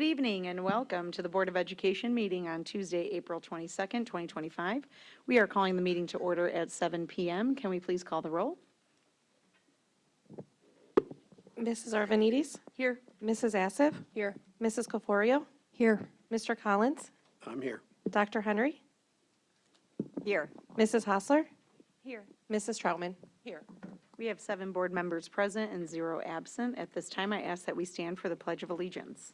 evening and welcome to the Board of Education meeting on Tuesday, April 22nd, 2025. We are calling the meeting to order at 7 p.m. Can we please call the roll? Mrs. Arvanites? Here. Mrs. Assif? Here. Mrs. Caforio? Here. Mr. Collins? I'm here. Dr. Henry? Here. Mrs. Hostler? Here. Mrs. Troutman? Here. We have 7 board members present and 0 absent. At this time, I ask that we stand for the Pledge of Allegiance.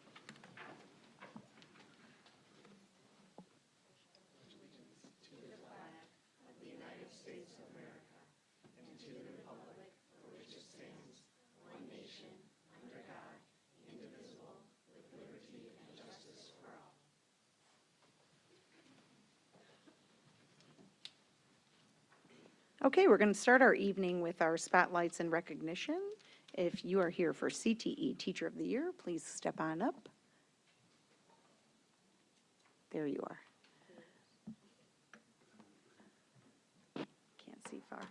Okay, we're going to start our evening with our spotlights and recognition. If you are here for CTE Teacher of the Year, please step on up. There you are. Can't see far.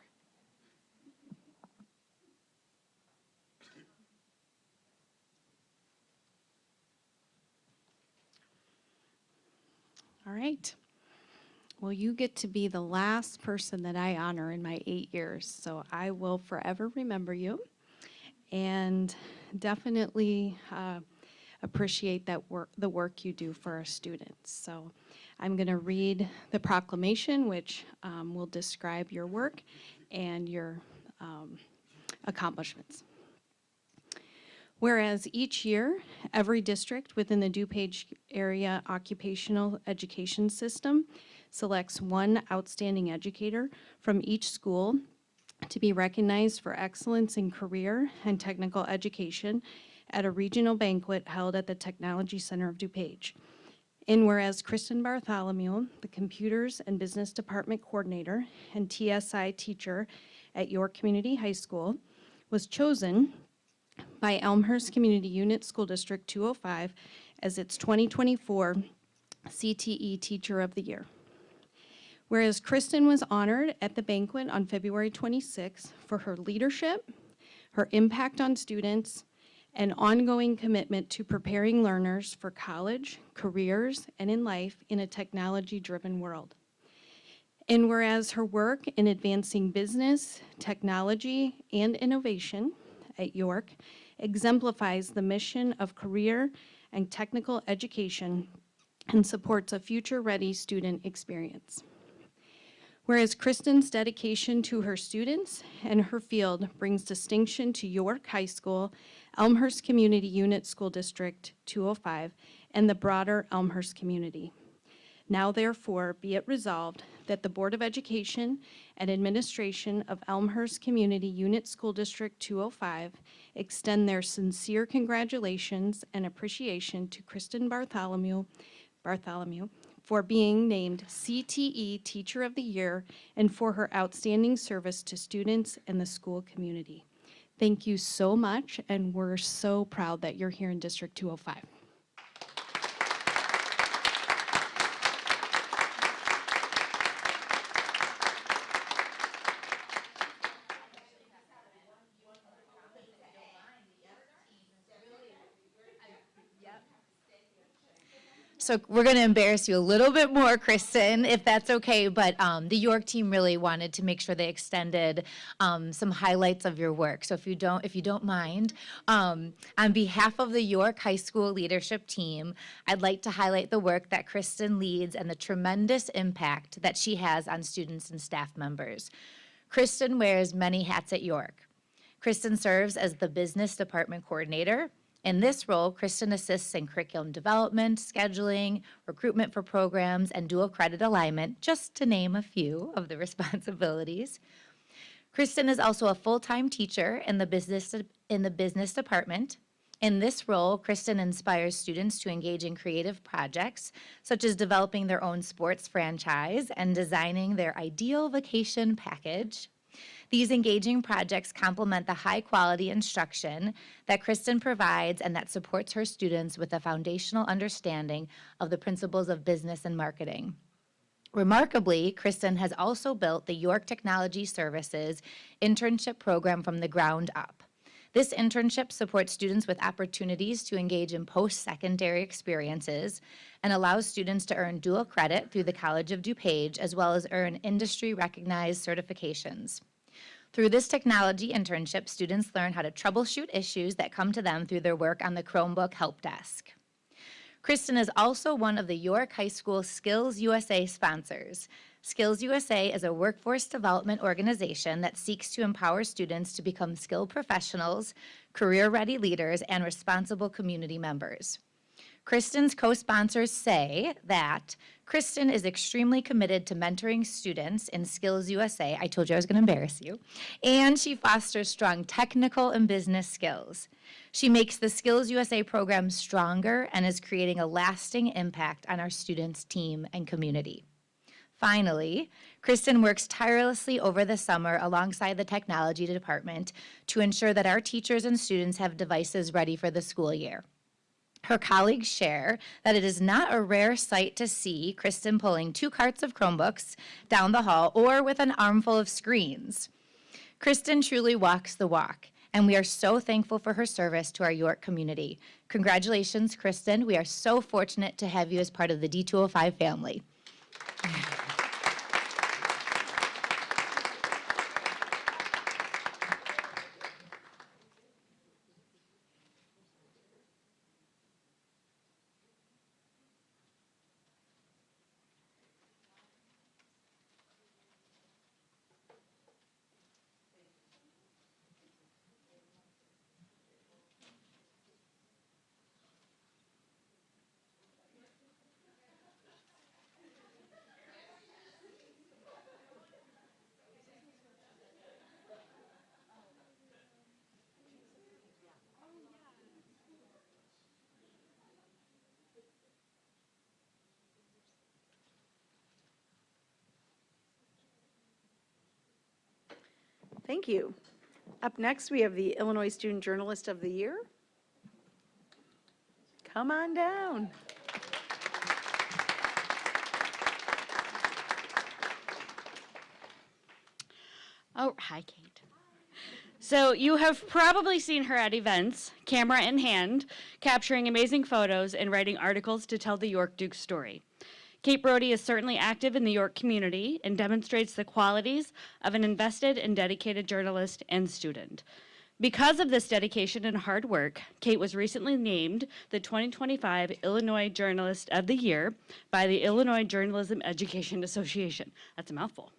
All right. Well, you get to be the last person that I honor in my 8 years, so I will forever remember you and definitely appreciate the work you do for our students. So I'm going to read the proclamation, which will describe your work and your accomplishments. Whereas each year, every district within the DuPage area occupational education system selects one outstanding educator from each school to be recognized for excellence in career and technical education at a regional banquet held at the Technology Center of DuPage. And whereas Kristen Bartholomew, the Computers and Business Department Coordinator and TSI teacher at York Community High School, was chosen by Elmhurst Community Unit School District 205 as its 2024 CTE Teacher of the Year. Whereas Kristen was honored at the banquet on February 26th for her leadership, her impact on students, and ongoing commitment to preparing learners for college, careers, and in life in a technology-driven world. And whereas her work in advancing business, technology, and innovation at York exemplifies the mission of career and technical education and supports a future-ready student experience. Whereas Kristen's dedication to her students and her field brings distinction to York High School, Elmhurst Community Unit School District 205, and the broader Elmhurst community. Now therefore be it resolved that the Board of Education and Administration of Elmhurst Community Unit School District 205 extend their sincere congratulations and appreciation to Kristen Bartholomew for being named CTE Teacher of the Year and for her outstanding service to students and the school community. Thank you so much, and we're so proud that you're here in District 205. So we're going to embarrass you a little bit more, Kristen, if that's okay, but the York team really wanted to make sure they extended some highlights of your work. So if you don't mind, on behalf of the York High School leadership team, I'd like to highlight the work that Kristen leads and the tremendous impact that she has on students and staff members. Kristen wears many hats at York. Kristen serves as the Business Department Coordinator. In this role, Kristen assists in curriculum development, scheduling, recruitment for programs, and dual credit alignment, just to name a few of the responsibilities. Kristen is also a full-time teacher in the business department. In this role, Kristen inspires students to engage in creative projects, such as developing their own sports franchise and designing their ideal vacation package. These engaging projects complement the high-quality instruction that Kristen provides and that supports her students with a foundational understanding of the principles of business and marketing. Remarkably, Kristen has also built the York Technology Services internship program from the ground up. This internship supports students with opportunities to engage in post-secondary experiences and allows students to earn dual credit through the College of DuPage, as well as earn industry-recognized certifications. Through this technology internship, students learn how to troubleshoot issues that come to them through their work on the Chromebook Help Desk. Kristen is also one of the York High School Skills USA sponsors. Skills USA is a workforce development organization that seeks to empower students to become skilled professionals, career-ready leaders, and responsible community members. Kristen's co-sponsors say that Kristen is extremely committed to mentoring students in Skills USA. I told you I was going to embarrass you. And she fosters strong technical and business skills. She makes the Skills USA program stronger and is creating a lasting impact on our students, team, and community. Finally, Kristen works tirelessly over the summer alongside the technology department to ensure that our teachers and students have devices ready for the school year. Her colleagues share that it is not a rare sight to see Kristen pulling 2 carts of Chromebooks down the hall or with an armful of screens. Kristen truly walks the walk, and we are so thankful for her service to our York community. Congratulations, Kristen. We are so fortunate to have you as part of the D205 family. Thank you. Up next, we have the Illinois Student Journalist of the Year. Come on down. Oh, hi, Kate. So you have probably seen her at events, camera in hand, capturing amazing photos and writing articles to tell the York Duke story. Kate Brody is certainly active in the York community and demonstrates the qualities of an invested and dedicated journalist and student. Because of this dedication and hard work, Kate was recently named the 2025 Illinois Journalist of the Year by the Illinois Journalism Education Association. That's a mouthful.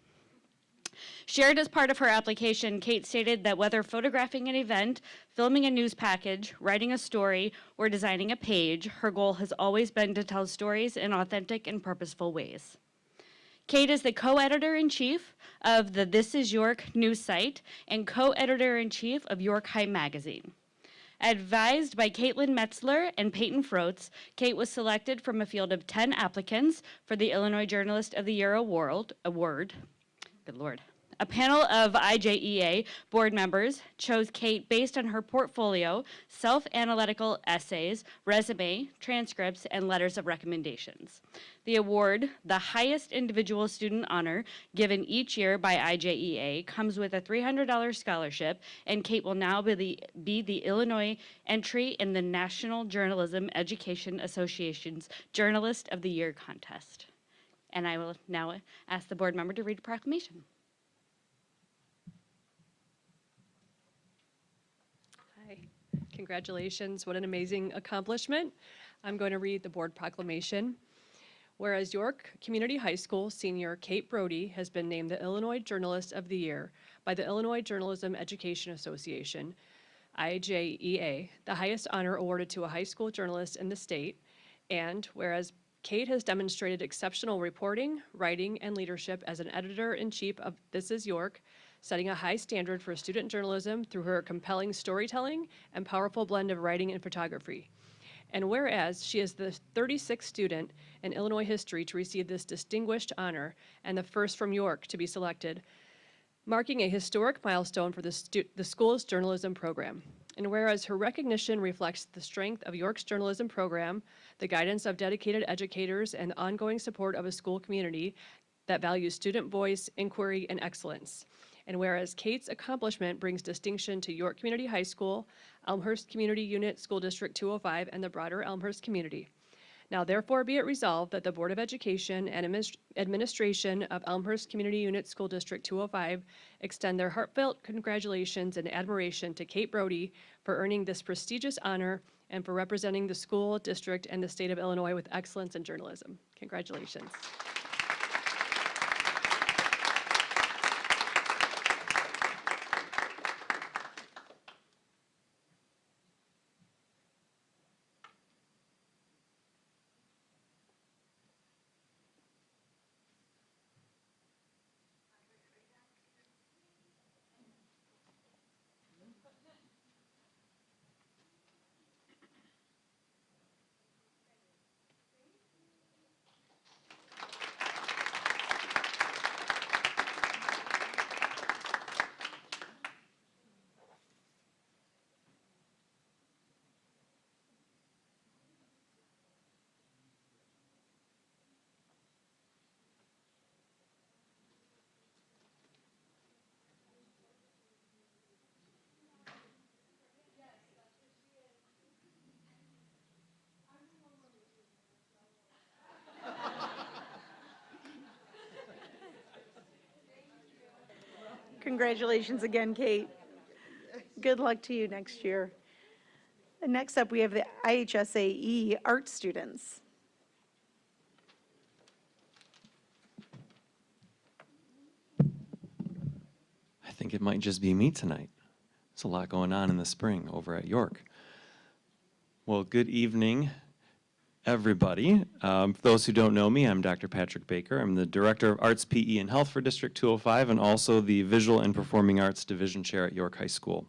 Shared as part of her application, Kate stated that whether photographing an event, filming a news package, writing a story, or designing a page, her goal has always been to tell stories in authentic and purposeful ways. Kate is the co-editor-in-chief of the This Is York news site and co-editor-in-chief of York High Magazine. Advised by Caitlin Metzler and Peyton Froats, Kate was selected from a field of 10 applicants for the Illinois Journalist of the Year award. Good Lord. A panel of IJEA board members chose Kate based on her portfolio, self-analytical essays, resume, transcripts, and letters of recommendations. The award, the highest individual student honor given each year by IJEA, comes with a $300 scholarship, and Kate will now be the Illinois entry in the National Journalism Education Association's Journalist of the Year contest. And I will now ask the board member to read a proclamation. Hi. Congratulations. What an amazing accomplishment. I'm going to read the board proclamation. Whereas York Community High School senior Kate Brody has been named the Illinois Journalist of the Year by the Illinois Journalism Education Association, IJEA, the highest honor awarded to a high school journalist in the state. And whereas Kate has demonstrated exceptional reporting, writing, and leadership as an editor-in-chief of This Is York, setting a high standard for student journalism through her compelling storytelling and powerful blend of writing and photography. And whereas she is the 36th student in Illinois history to receive this distinguished honor and the first from York to be selected, marking a historic milestone for the school's journalism program. And whereas her recognition reflects the strength of York's journalism program, the guidance of dedicated educators, and the ongoing support of a school community that values student voice, inquiry, and excellence. And whereas Kate's accomplishment brings distinction to York Community High School, Elmhurst Community Unit School District 205, and the broader Elmhurst community. Now therefore be it resolved that the Board of Education and Administration of Elmhurst Community Unit School District 205 extend their heartfelt congratulations and admiration to Kate Brody for earning this prestigious honor and for representing the school, district, and the state of Illinois with excellence in journalism. Congratulations. Congratulations again, Kate. Good luck to you next year. And next up, we have the IHSAE art students. I think it might just be me tonight. There's a lot going on in the spring over at York. Well, good evening, everybody. For those who don't know me, I'm Dr. Patrick Baker. I'm the Director of Arts, PE, and Health for District 205, and also the Visual and Performing Arts Division Chair at York High School.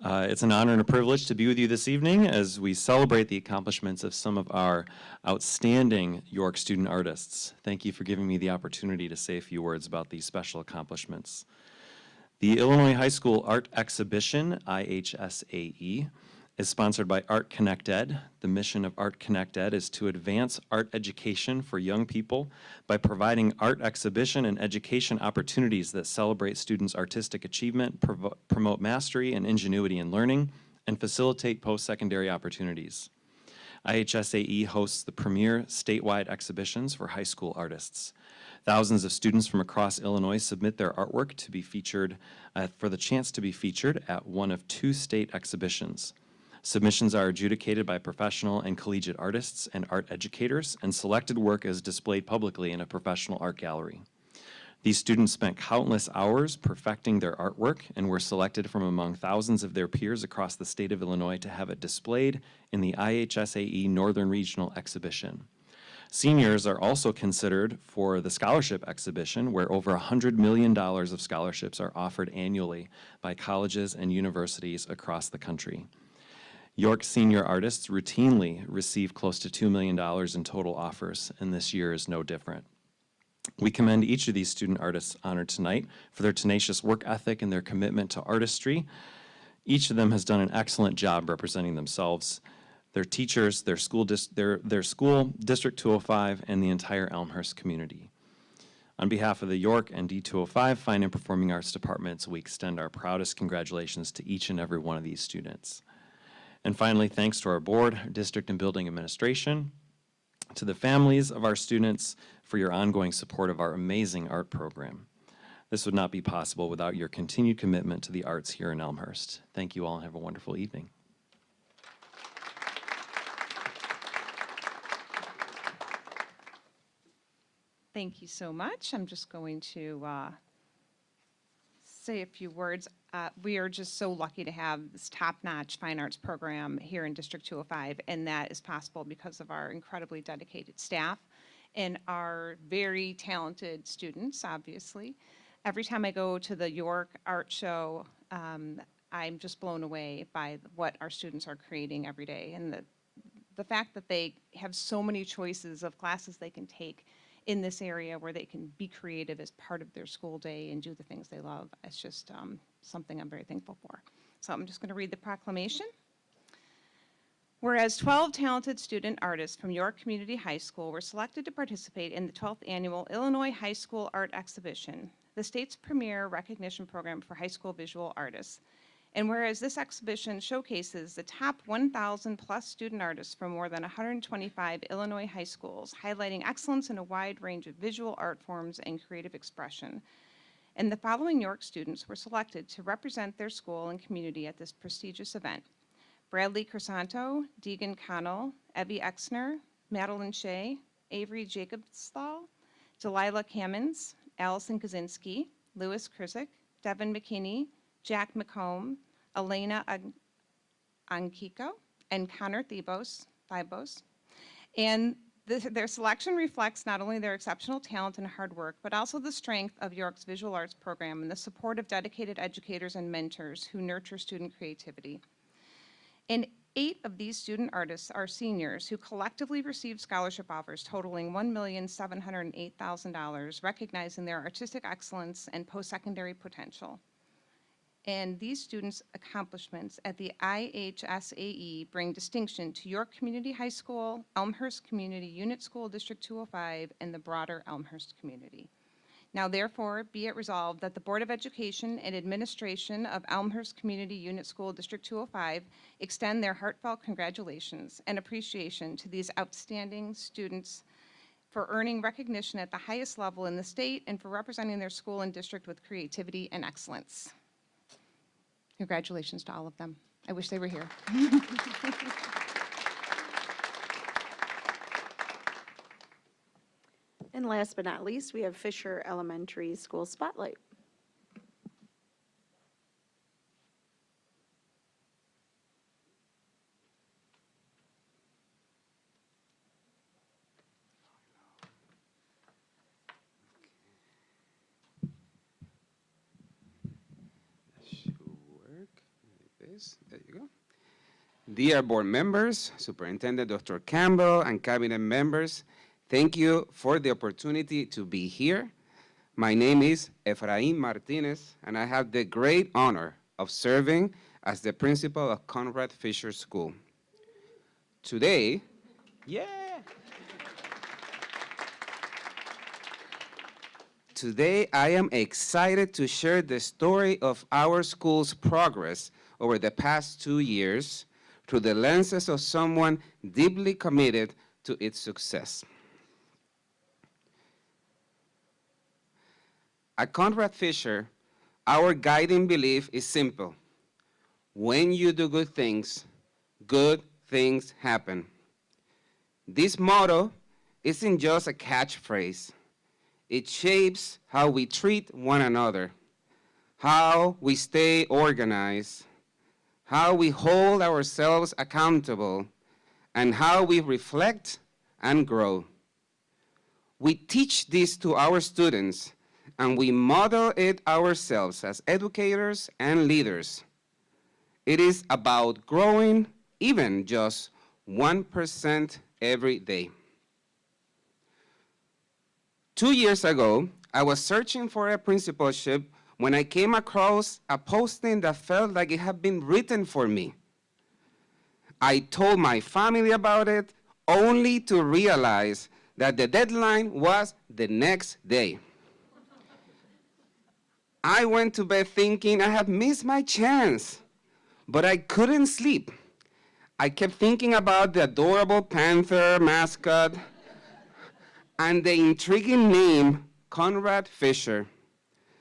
It's an honor and a privilege to be with you this evening as we celebrate the accomplishments of some of our outstanding York student artists. Thank you for giving me the opportunity to say a few words about these special accomplishments. The Illinois High School Art Exhibition, IHSAE, is sponsored by Art Connect Ed. The mission of Art Connect Ed is to advance art education for young people by providing art exhibition and education opportunities that celebrate students' artistic achievement, promote mastery and ingenuity in learning, and facilitate post-secondary opportunities. IHSAE hosts the premier statewide exhibitions for high school artists. Thousands of students from across Illinois submit their artwork to be featured, for the chance to be featured at one of 2 state exhibitions. Submissions are adjudicated by professional and collegiate artists and art educators, and selected work is displayed publicly in a professional art gallery. These students spent countless hours perfecting their artwork and were selected from among thousands of their peers across the state of Illinois to have it displayed in the IHSAE Northern Regional Exhibition. Seniors are also considered for the scholarship exhibition, where over $100 million of scholarships are offered annually by colleges and universities across the country. York senior artists routinely receive close to $2 million in total offers, and this year is no different. We commend each of these student artists honored tonight for their tenacious work ethic and their commitment to artistry. Each of them has done an excellent job representing themselves, their teachers, their school, District 205, and the entire Elmhurst community. On behalf of the York and D205 Fine and Performing Arts Departments, we extend our proudest congratulations to each and every one of these students. And finally, thanks to our board, district and building administration, to the families of our students for your ongoing support of our amazing art program. This would not be possible without your continued commitment to the arts here in Elmhurst. Thank you all and have a wonderful evening. Thank you so much. I'm just going to say a few words. We are just so lucky to have this top-notch fine arts program here in District 205, and that is possible because of our incredibly dedicated staff and our very talented students, obviously. Every time I go to the York Art Show, I'm just blown away by what our students are creating every day, and the fact that they have so many choices of classes they can take in this area where they can be creative as part of their school day and do the things they love. It's just something I'm very thankful for. So I'm just going to read the proclamation. Whereas 12 talented student artists from York Community High School were selected to participate in the 12th Annual Illinois High School Art Exhibition, the state's premier recognition program for high school visual artists. And whereas this exhibition showcases the top 1,000 plus student artists from more than 125 Illinois high schools, highlighting excellence in a wide range of visual art forms and creative expression. And the following York students were selected to represent their school and community at this prestigious event: Bradley Crisanto, Deegan Connell, Evie Exner, Madeline Shea, Avery Jacobsthal, Delilah Cammons, Allison Kaczynski, Lewis Krizik, Devin McKinney, Jack McComb, Elena Ankiko, and Connor Thibos. And their selection reflects not only their exceptional talent and hard work, but also the strength of York's visual arts program and the support of dedicated educators and mentors who nurture student creativity. And 8 of these student artists are seniors who collectively received scholarship offers totaling $1,708,000, recognizing their artistic excellence and post-secondary potential. And these students' accomplishments at the IHSAE bring distinction to York Community High School, Elmhurst Community Unit School District 205, and the broader Elmhurst community. Now therefore, be it resolved that the Board of Education and Administration of Elmhurst Community Unit School District 205 extend their heartfelt congratulations and appreciation to these outstanding students for earning recognition at the highest level in the state and for representing their school and district with creativity and excellence. Congratulations to all of them. I wish they were here. And last but not least, we have Fischer Elementary School Spotlight. Should work like this. There you go. Dear board members, Superintendent Dr. Campbell, and cabinet members, thank you for the opportunity to be here. My name is Efraín Martinez, and I have the great honor of serving as the principal of Conrad Fischer School. Today, Today, I am excited to share the story of our school's progress over the past 2 years through the lenses of someone deeply committed to its success. At Conrad Fischer, our guiding belief is simple. When you do good things happen. This motto isn't just a catchphrase. It shapes how we treat one another, how we stay organized, how we hold ourselves accountable, and how we reflect and grow. We teach this to our students, and we model it ourselves as educators and leaders. It is about growing even just 1% every day. 2 years ago, I was searching for a principalship when I came across a posting that felt like it had been written for me. I told my family about it, only to realize that the deadline was the next day. I went to bed thinking I had missed my chance, but I couldn't sleep. I kept thinking about the adorable panther mascot and the intriguing name, Conrad Fischer.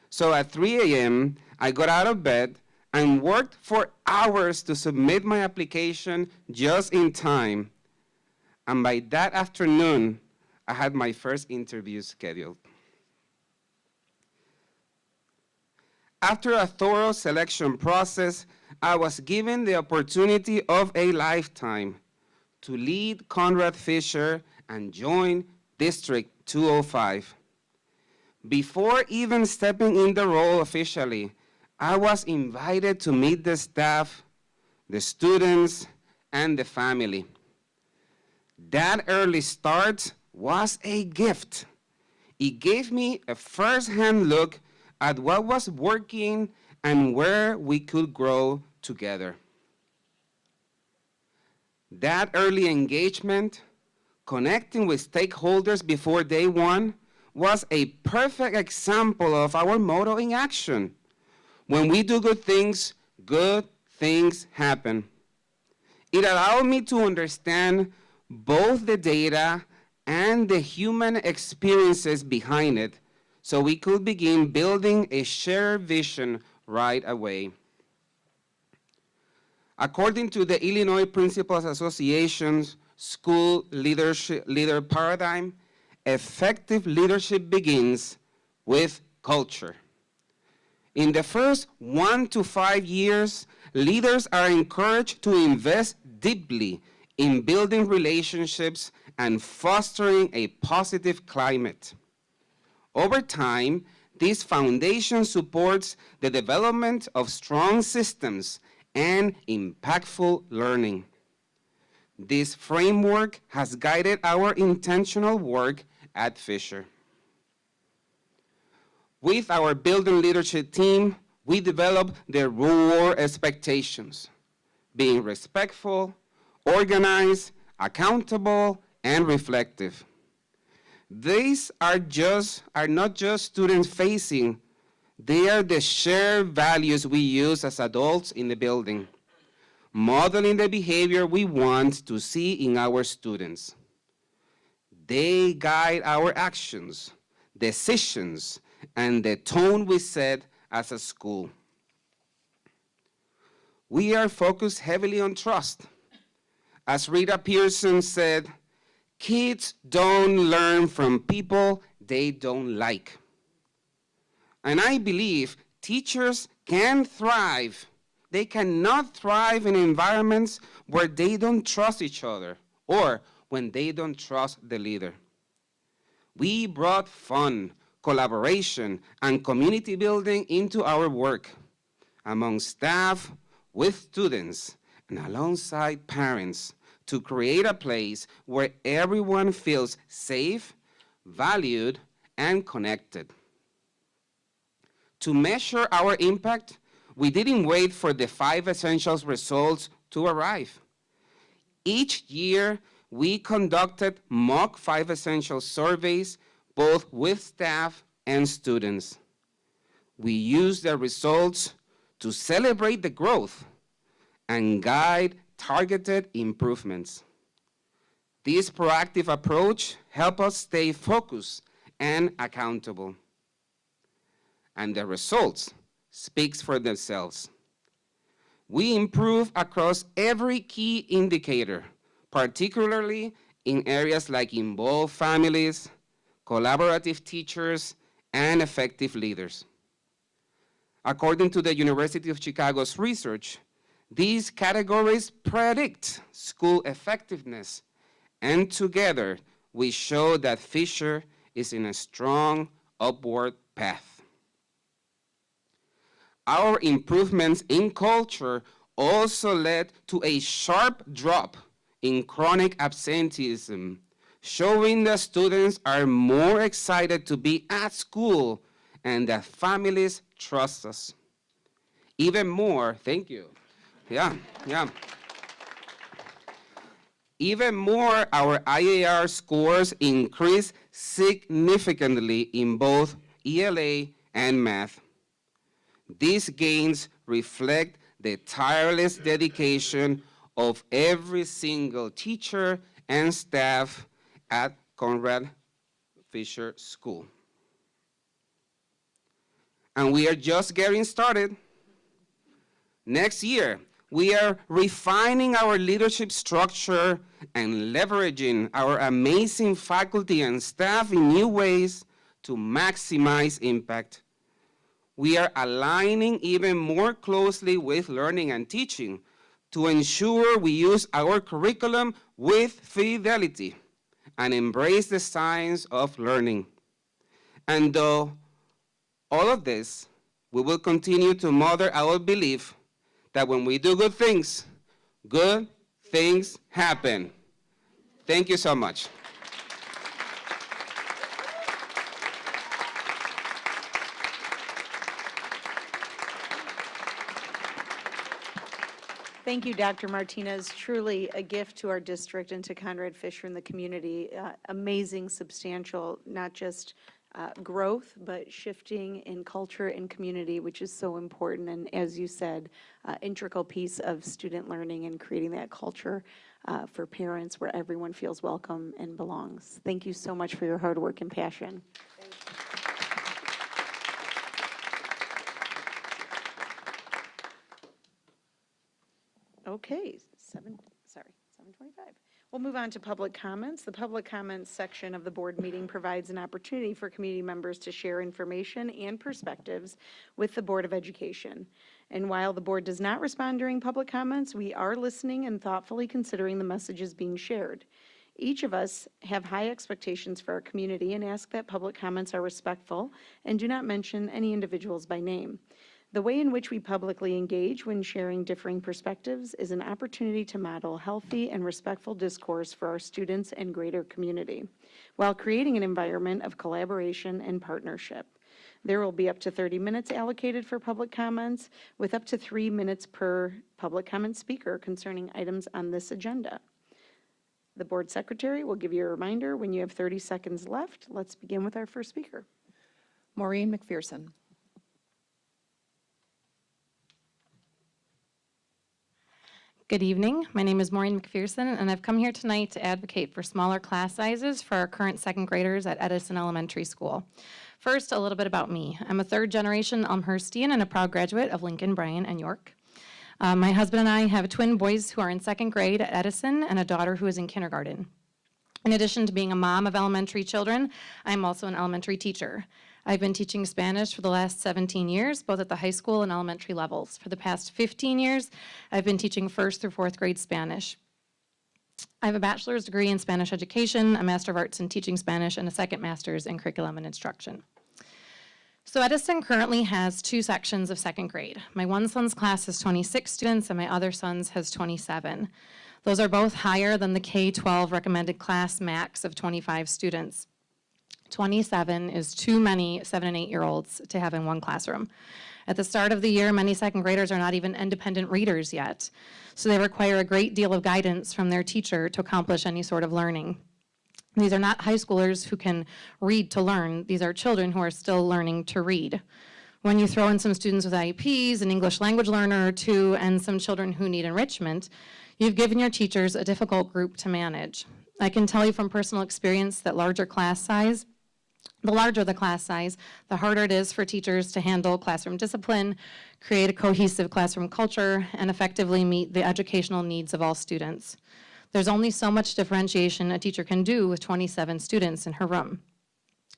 So at 3 a.m., I got out of bed and worked for hours to submit my application just in time. And by that afternoon, I had my first interview scheduled. After a thorough selection process, I was given the opportunity of a lifetime to lead Conrad Fischer and join District 205. Before even stepping in the role officially, I was invited to meet the staff, the students, and the family. That early start was a gift. It gave me a first-hand look at what was working and where we could grow together. That early engagement, connecting with stakeholders before day one, was a perfect example of our motto in action. When we do good things happen. It allowed me to understand both the data and the human experiences behind it, so we could begin building a shared vision right away. According to the Illinois Principals Association's school leader paradigm, effective leadership begins with culture. In the first 1 to 5 years, leaders are encouraged to invest deeply in building relationships and fostering a positive climate. Over time, this foundation supports the development of strong systems and impactful learning. This framework has guided our intentional work at Fisher. With our building leadership team, we develop the RUOR expectations, being respectful, organized, accountable, and reflective. These are not just student-facing, they are the shared values we use as adults in the building, modeling the behavior we want to see in our students. They guide our actions, decisions, and the tone we set as a school. We are focused heavily on trust. As Rita Pearson said, kids don't learn from people they don't like. And I believe teachers can thrive. They cannot thrive in environments where they don't trust each other or when they don't trust the leader. We brought fun, collaboration, and community building into our work among staff, with students, and alongside parents to create a place where everyone feels safe, valued, and connected. To measure our impact, we didn't wait for the 5 essentials results to arrive. Each year, we conducted mock 5 essentials surveys, both with staff and students. We used the results to celebrate the growth and guide targeted improvements. This proactive approach helped us stay focused and accountable. And the results speak for themselves. We improve across every key indicator, particularly in areas like involved families, collaborative teachers, and effective leaders. According to the University of Chicago's research, these categories predict school effectiveness, and together we show that Fisher is in a strong upward path. Our improvements in culture also led to a sharp drop in chronic absenteeism, showing that students are more excited to be at school and that families trust us. Even more, thank you. Yeah. Even more, our IAR scores increased significantly in both ELA and math. These gains reflect the tireless dedication of every single teacher and staff at Conrad Fisher School. And we are just getting started. Next year, we are refining our leadership structure and leveraging our amazing faculty and staff in new ways to maximize impact. We are aligning even more closely with learning and teaching to ensure we use our curriculum with fidelity and embrace the science of learning. And though all of this, we will continue to model our belief that when we do good things happen. Thank you so much. Thank you, Dr. Martinez. Truly a gift to our district and to Conrad Fisher and the community. Amazing, substantial, not just growth, but shifting in culture and community, which is so important. And as you said, integral piece of student learning and creating that culture for parents where everyone feels welcome and belongs. Thank you so much for your hard work and passion. Okay, 7:25. We'll move on to public comments. The public comments section of the board meeting provides an opportunity for community members to share information and perspectives with the Board of Education. And while the board does not respond during public comments, we are listening and thoughtfully considering the messages being shared. Each of us have high expectations for our community and ask that public comments are respectful and do not mention any individuals by name. The way in which we publicly engage when sharing differing perspectives is an opportunity to model healthy and respectful discourse for our students and greater community, while creating an environment of collaboration and partnership. There will be up to 30 minutes allocated for public comments, with up to 3 minutes per public comment speaker concerning items on this agenda. The board secretary will give you a reminder when you have 30 seconds left. Let's begin with our first speaker. Maureen McPherson. Good evening. My name is Maureen McPherson, and I've come here tonight to advocate for smaller class sizes for our current second graders at Edison Elementary School. First, a little bit about me. I'm a third-generation Elmhurstian and a proud graduate of Lincoln, Bryan, and York. My husband and I have twin boys who are in second grade at Edison and a daughter who is in kindergarten. In addition to being a mom of elementary children, I'm also an elementary teacher. I've been teaching Spanish for the last 17 years, both at the high school and elementary levels. For the past 15 years, I've been teaching 1st through 4th grade Spanish. I have a bachelor's degree in Spanish education, a Master of Arts in teaching Spanish, and a second master's in curriculum and instruction. So Edison currently has 2 sections of second grade. My one son's class has 26 students, and my other son's has 27. Those are both higher than the K-12 recommended class max of 25 students. 27 is too many 7- and 8-year-olds to have in one classroom. At the start of the year, many second graders are not even independent readers yet, so they require a great deal of guidance from their teacher to accomplish any sort of learning. These are not high schoolers who can read to learn. These are children who are still learning to read. When you throw in some students with IEPs, an English language learner or 2, and some children who need enrichment, you've given your teachers a difficult group to manage. I can tell you from personal experience that the larger the class size, the harder it is for teachers to handle classroom discipline, create a cohesive classroom culture, and effectively meet the educational needs of all students. There's only so much differentiation a teacher can do with 27 students in her room.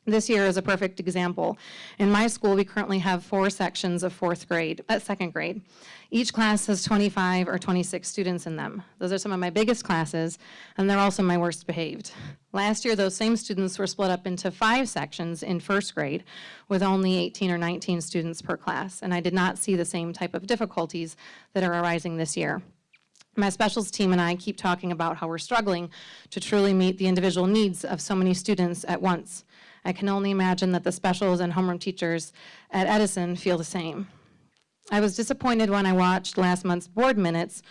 This year is a perfect example. In my school, we currently have 4 sections of second grade. Each class has 25 or 26 students in them. Those are some of my biggest classes, and they're also my worst behaved. Last year, those same students were split up into 5 sections in first grade, with only 18 or 19 students per class, and I did not see the same type of difficulties that are arising this year. My specials team and I keep talking about how we're struggling to truly meet the individual needs of so many students at once. I can only imagine that the specials and homeroom teachers at Edison feel the same. I was disappointed when I watched last month's board minutes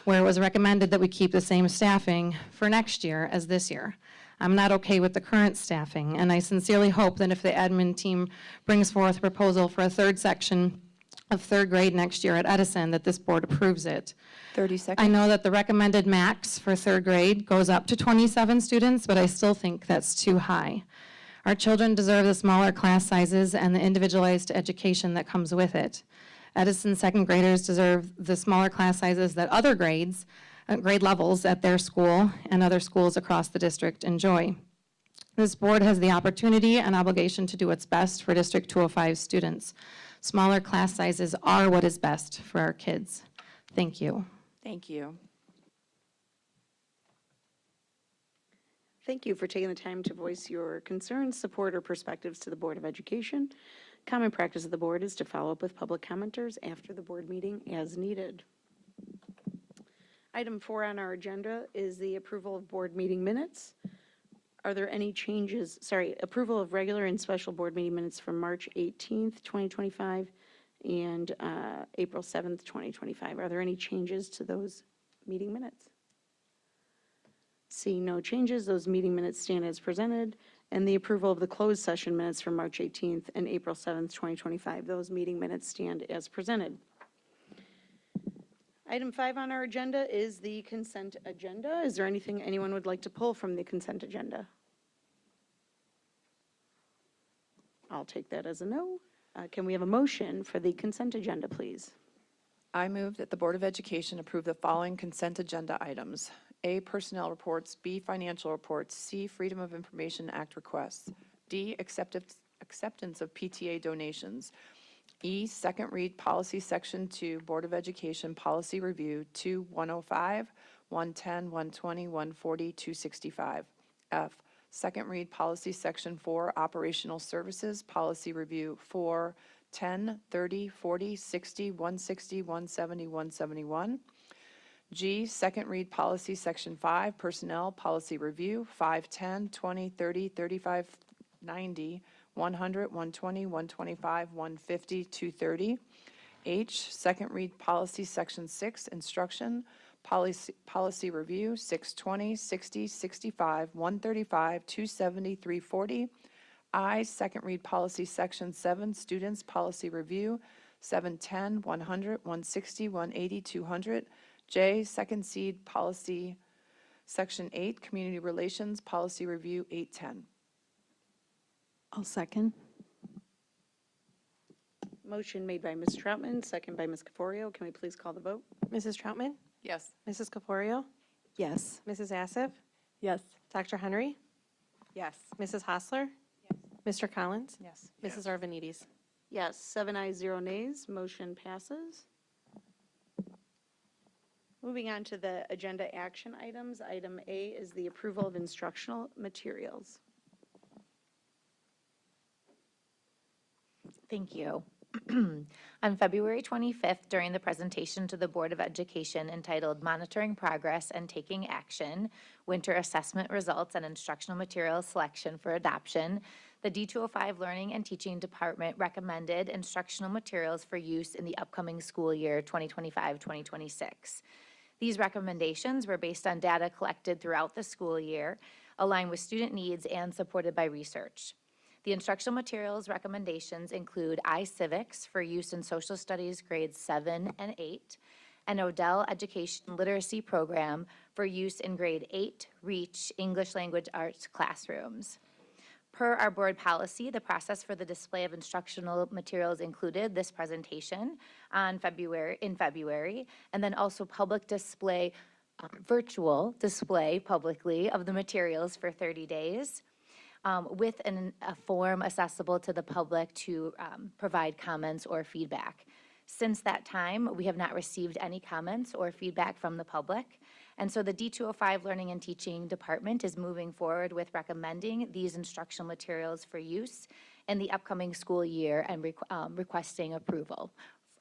where it was recommended that we keep the same staffing for next year as this year. I'm not okay with the current staffing, and I sincerely hope that if the admin team brings forth a proposal for a 3rd section of 3rd grade next year at Edison, that this board approves it. 30 seconds. I know that the recommended max for 3rd grade goes up to 27 students, but I still think that's too high. Our children deserve the smaller class sizes and the individualized education that comes with it. Edison second graders deserve the smaller class sizes that other grade levels at their school and other schools across the district enjoy. This board has the opportunity and obligation to do what's best for District 205 students. Smaller class sizes are what is best for our kids. Thank you. Thank you. Thank you for taking the time to voice your concerns, support, or perspectives to the Board of Education. Common practice of the board is to follow up with public commenters after the board meeting as needed. Item 4 on our agenda is the approval of board meeting minutes. Are there any changes, approval of regular and special board meeting minutes from March 18th, 2025 and April 7th, 2025. Are there any changes to those meeting minutes? Seeing no changes, those meeting minutes stand as presented. and the approval of the closed session minutes from March 18th and April 7th, 2025. Those meeting minutes stand as presented. Item 5 on our agenda is the consent agenda. Is there anything anyone would like to pull from the consent agenda? I'll take that as a no. Can we have a motion for the consent agenda, please? I move that the Board of Education approve the following consent agenda items. A, personnel reports. B, financial reports. C, Freedom of Information Act requests. D, acceptance of PTA donations. E, second read policy section 2, Board of Education policy review 2105, 110, 120, 140, 265. F, second read policy section 4, operational services policy review 4, 10, 30, 40, 60, 160, 170, 171. G, second read policy section 5, personnel policy review 5, 10, 20, 30, 35, 90, 100, 120, 125, 150, 230. H, second read policy section 6, instruction policy review 620, 60, 65, 135, 270, 340. I, second read policy section 7, students policy review 710, 100, 160, 180, 200. J, second seed policy section 8, community relations policy review 810. I'll second. Motion made by Ms. Troutman, second by Ms. Caforio. Can we please call the vote? Mrs. Troutman? Yes. Mrs. Caforio? Yes. Mrs. Assif? Yes. Dr. Henry? Yes. Mrs. Hostler? Mr. Collins? Yes. Mrs. Arvanites? Yes, 7 ayes, 0 nays. Motion passes. Moving on to the agenda action items. Item A is the approval of instructional materials. Thank you. On February 25th, during the presentation to the Board of Education entitled Monitoring Progress and Taking Action, Winter Assessment Results and Instructional Materials Selection for Adoption, the D205 Learning and Teaching Department recommended instructional materials for use in the upcoming school year 2025-2026. These recommendations were based on data collected throughout the school year, aligned with student needs and supported by research. The instructional materials recommendations include iCivics for use in social studies grades 7 and 8, an Odell Education Literacy Program for use in grade 8 REACH English Language Arts classrooms. Per our board policy, the process for the display of instructional materials included this presentation in February, and then also public display, virtual display publicly of the materials for 30 days. With a form accessible to the public to provide comments or feedback. Since that time, we have not received any comments or feedback from the public, and so the D205 Learning and Teaching Department is moving forward with recommending these instructional materials for use in the upcoming school year and requesting approval.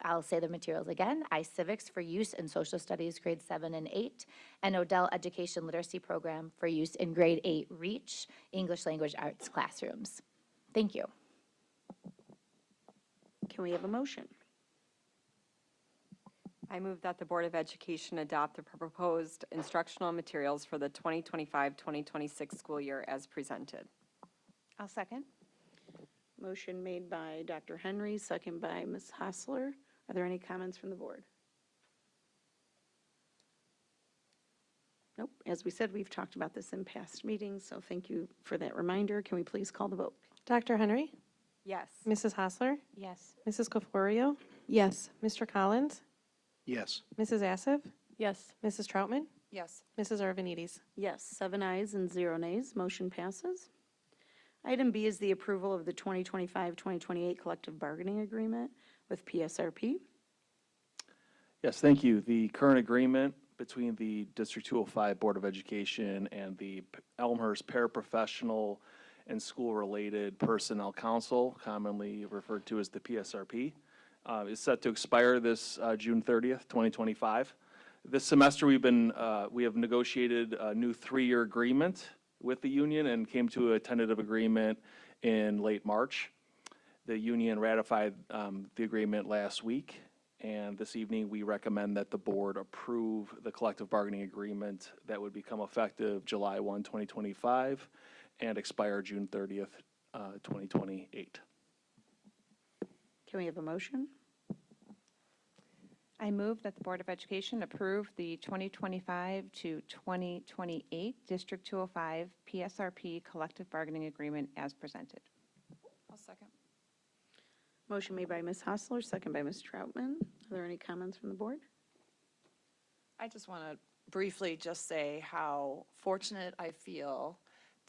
I'll say the materials again: iCivics for use in social studies grades 7 and 8, and Odell Education Literacy Program for use in grade 8 REACH English Language Arts classrooms. Thank you. Can we have a motion? I move that the Board of Education adopt the proposed instructional materials for the 2025-2026 school year as presented. I'll second. Motion made by Dr. Henry, second by Ms. Hostler. Are there any comments from the board? Nope. As we said, we've talked about this in past meetings, so thank you for that reminder. Can we please call the vote? Dr. Henry? Yes. Mrs. Hostler? Yes. Mrs. Caforio? Yes. Mr. Collins? Yes. Mrs. Assif? Yes. Mrs. Troutman? Yes. Mrs. Arvanites? Yes, 7 ayes and 0 nays. Motion passes. Item B is the approval of the 2025-2028 collective bargaining agreement with PSRP. Yes, thank you. The current agreement between the District 205 Board of Education and the Elmhurst Paraprofessional and School-Related Personnel Council, commonly referred to as the PSRP, is set to expire this June 30th, 2025. This semester we have negotiated a new 3-year agreement with the union and came to a tentative agreement in late March. The union ratified the agreement last week, and this evening we recommend that the board approve the collective bargaining agreement that would become effective July 1, 2025, and expire June 30th, 2028. Can we have a motion? I move that the Board of Education approve the 2025 to 2028 District 205 PSRP Collective Bargaining Agreement as presented. I'll second. Motion made by Ms. Hostler, second by Ms. Troutman. Are there any comments from the board? I just want to briefly just say how fortunate I feel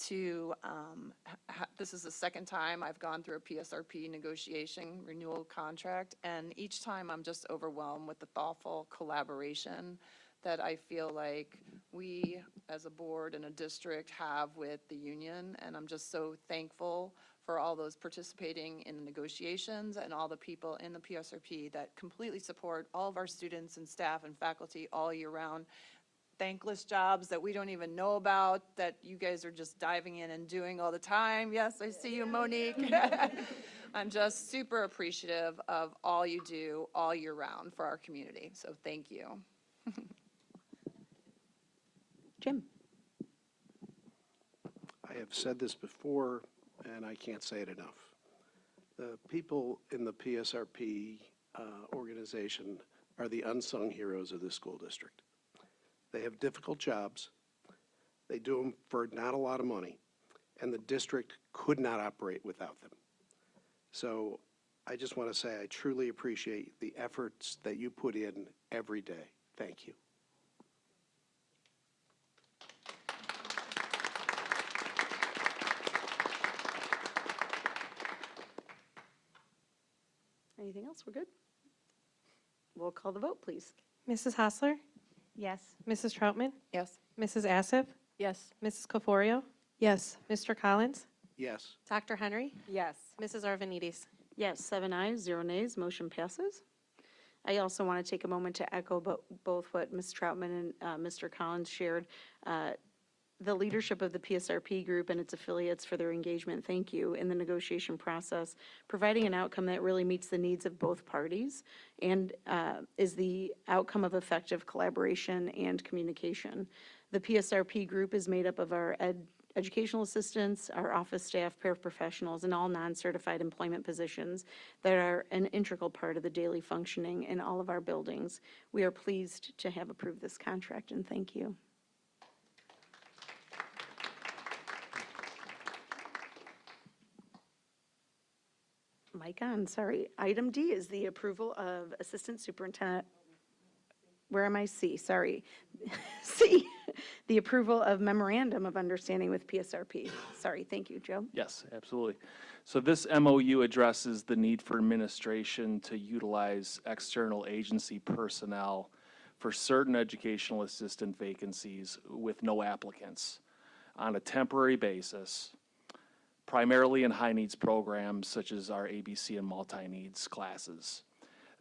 to, this is the second time I've gone through a PSRP negotiation renewal contract, and each time I'm just overwhelmed with the thoughtful collaboration that I feel like we, as a board and a district, have with the union, and I'm just so thankful for all those participating in the negotiations and all the people in the PSRP that completely support all of our students and staff and faculty all year round. Thankless jobs that we don't even know about, that you guys are just diving in and doing all the time. Yes, I see you, Monique. I'm just super appreciative of all you do all year round for our community, so thank you. Jim? I have said this before, and I can't say it enough. The people in the PSRP organization are the unsung heroes of this school district. They have difficult jobs. They do them for not a lot of money, and the district could not operate without them. So I just want to say I truly appreciate the efforts that you put in every day. Thank you. Anything else? We're good? We'll call the vote, please. Mrs. Hostler? Yes. Mrs. Troutman? Yes. Mrs. Assif? Yes. Mrs. Caforio? Yes. Mr. Collins? Yes. Dr. Henry? Yes. Mrs. Arvanites? Yes, 7 ayes, 0 nays, motion passes. I also want to take a moment to echo both what Ms. Troutman and Mr. Collins shared. The leadership of the PSRP group and its affiliates for their engagement, thank you, in the negotiation process, providing an outcome that really meets the needs of both parties and is the outcome of effective collaboration and communication. The PSRP group is made up of our educational assistants, our office staff, paraprofessionals, and all non-certified employment positions that are an integral part of the daily functioning in all of our buildings. We are pleased to have approved this contract, and thank you. Mic on, sorry. Item D is the approval of Assistant Superintendent. Where am I? C, sorry. C, the approval of memorandum of understanding with PSRP. Sorry, thank you, Joe. Yes, absolutely. So this MOU addresses the need for administration to utilize external agency personnel for certain educational assistant vacancies with no applicants on a temporary basis, primarily in high-needs programs such as our ABC and multi-needs classes.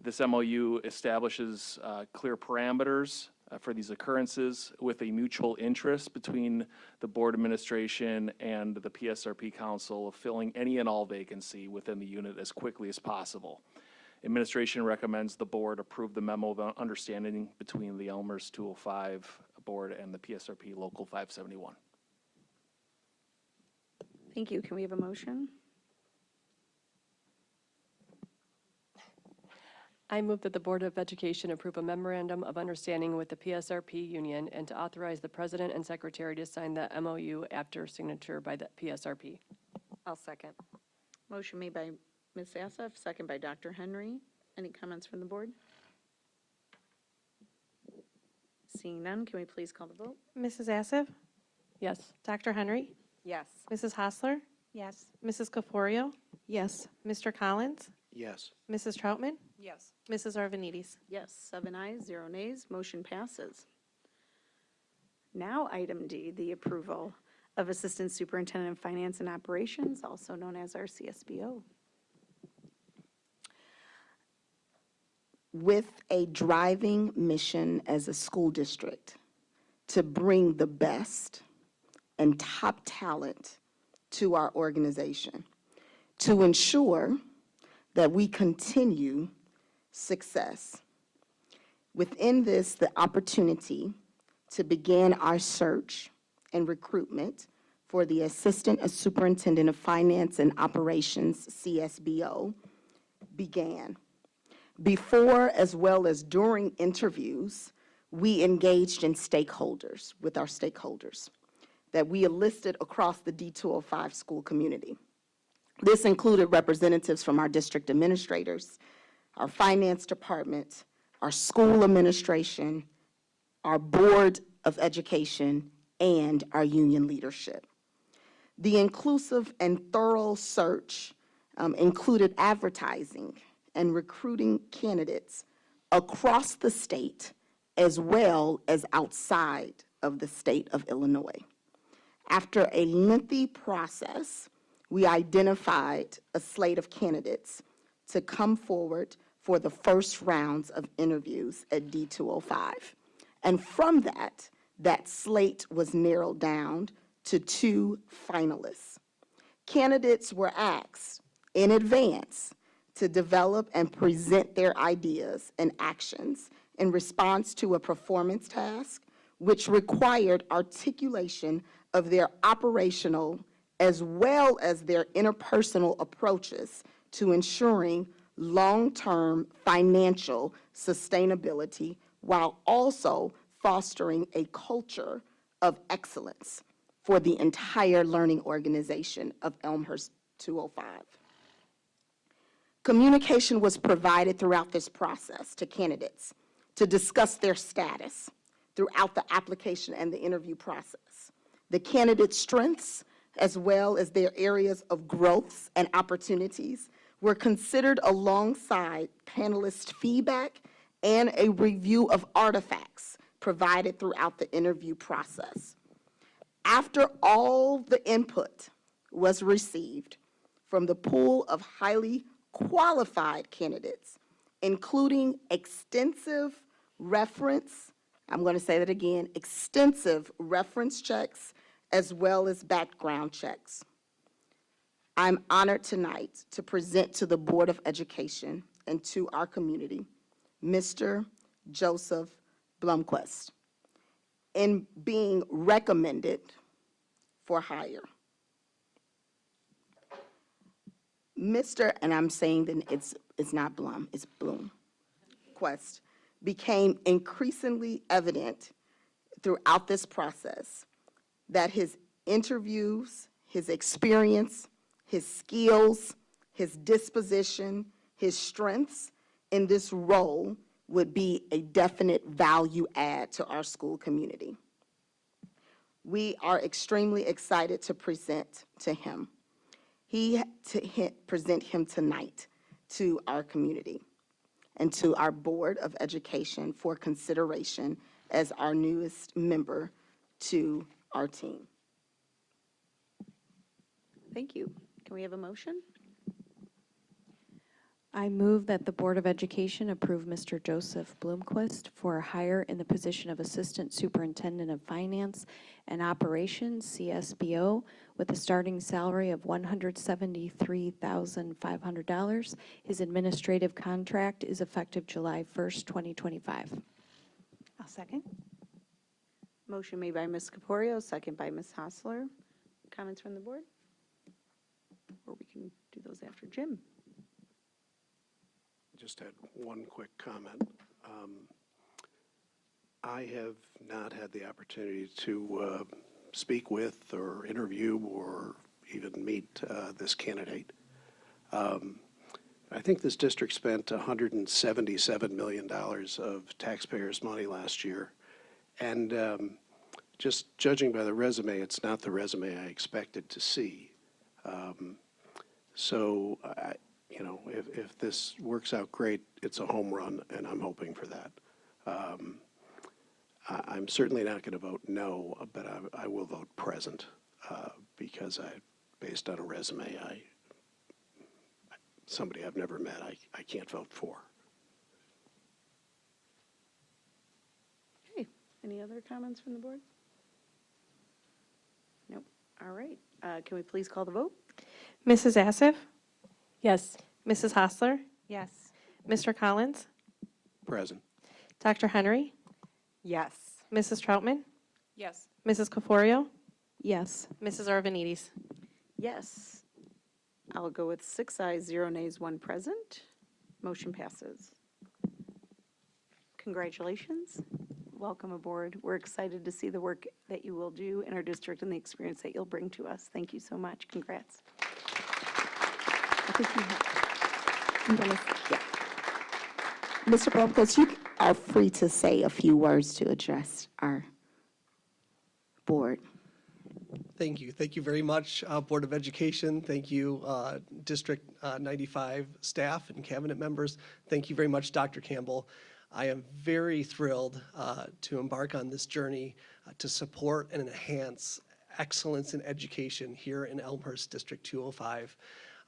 This MOU establishes clear parameters for these occurrences with a mutual interest between the board administration and the PSRP council of filling any and all vacancy within the unit as quickly as possible. Administration recommends the board approve the memo of understanding between the Elmhurst 205 board and the PSRP Local 571. Thank you. Can we have a motion? I move that the Board of Education approve a memorandum of understanding with the PSRP union and to authorize the president and secretary to sign the MOU after signature by the PSRP. I'll second. Motion made by Ms. Assaf, second by Dr. Henry. Any comments from the board? Seeing none, can we please call the vote? Mrs. Assif? Yes. Dr. Henry? Yes. Mrs. Hostler? Yes. Mrs. Caforio? Yes. Mr. Collins? Yes. Mrs. Troutman? Yes. Mrs. Arvanites? Yes, 7 ayes, 0 nays, motion passes. Now, item D, the approval of Assistant Superintendent of Finance and Operations, also known as our CSBO. With a driving mission as a school district to bring the best and top talent to our organization, to ensure that we continue success. Within this, the opportunity to begin our search and recruitment for the Assistant Superintendent of Finance and Operations, CSBO, began. Before as well as during interviews, we engaged in stakeholders, with our stakeholders, that we enlisted across the D205 school community. This included representatives from our district administrators, our finance department, our school administration, our board of education, and our union leadership. The inclusive and thorough search included advertising and recruiting candidates across the state as well as outside of the state of Illinois. After a lengthy process, we identified a slate of candidates to come forward for the first rounds of interviews at D205. And from that slate was narrowed down to 2 finalists. Candidates were asked in advance to develop and present their ideas and actions in response to a performance task, which required articulation of their operational as well as their interpersonal approaches to ensuring long-term financial sustainability while also fostering a culture of excellence for the entire learning organization of Elmhurst 205. Communication was provided throughout this process to candidates to discuss their status throughout the application and the interview process, the candidates' strengths as well as their areas of growth and opportunities were considered alongside panelist feedback and a review of artifacts provided throughout the interview process. After all the input was received from the pool of highly qualified candidates, including extensive reference, I'm going to say that again, extensive reference checks as well as background checks. I'm honored tonight to present to the Board of Education and to our community, Mr. Joseph Blomquist, in being recommended for hire. Mr., and I'm saying that it's not Blum, it's Bloom, Quest, became increasingly evident throughout this process that his interviews, his experience, his skills, his disposition, his strengths in this role would be a definite value add to our school community. We are extremely excited to present to him. Present him tonight to our community and to our Board of Education for consideration as our newest member to our team. Thank you. Can we have a motion? I move that the Board of Education approve Mr. Joseph Blomquist for a hire in the position of Assistant Superintendent of Finance and Operations, CSBO, with a starting salary of $173,500. His administrative contract is effective July 1st, 2025. I'll second. Motion made by Ms. Caporio, second by Ms. Hostler. Comments from the board? Or we can do those after Jim. Just had one quick comment. I have not had the opportunity to speak with or interview or even meet this candidate. I think this district spent $177 million of taxpayers' money last year. And just judging by the resume, it's not the resume I expected to see. So, if this works out great, it's a home run, and I'm hoping for that. I'm certainly not going to vote no, but I will vote present because based on a resume, somebody I've never met, I can't vote for. Okay. Any other comments from the board? Nope. All right. Can we please call the vote? Mrs. Assif? Yes. Mrs. Hostler? Yes. Mr. Collins? Present. Dr. Henry? Yes. Mrs. Troutman? Yes. Mrs. Caforio? Yes. Mrs. Arvanites? Yes. I'll go with 6 ayes, 0 nays, 1 present. Motion passes. Congratulations. Welcome aboard. We're excited to see the work that you will do in our district and the experience that you'll bring to us. Thank you so much. Congrats. I think you yeah. Mr. Blomquist, you are free to say a few words to address our board. Thank you. Thank you very much, Board of Education. Thank you, District 95 staff and cabinet members. Thank you very much, Dr. Campbell. I am very thrilled to embark on this journey to support and enhance excellence in education here in Elmhurst District 205.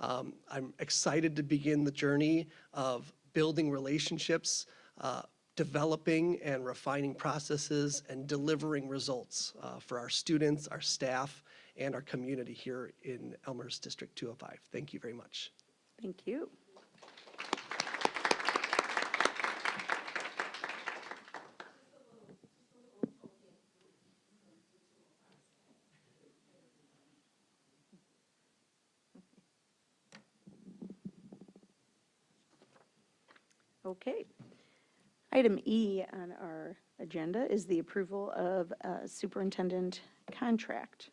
I'm excited to begin the journey of building relationships, developing and refining processes, and delivering results for our students, our staff, and our community here in Elmhurst District 205. Thank you very much. Thank you. Okay. Item E on our agenda is the approval of a superintendent contract.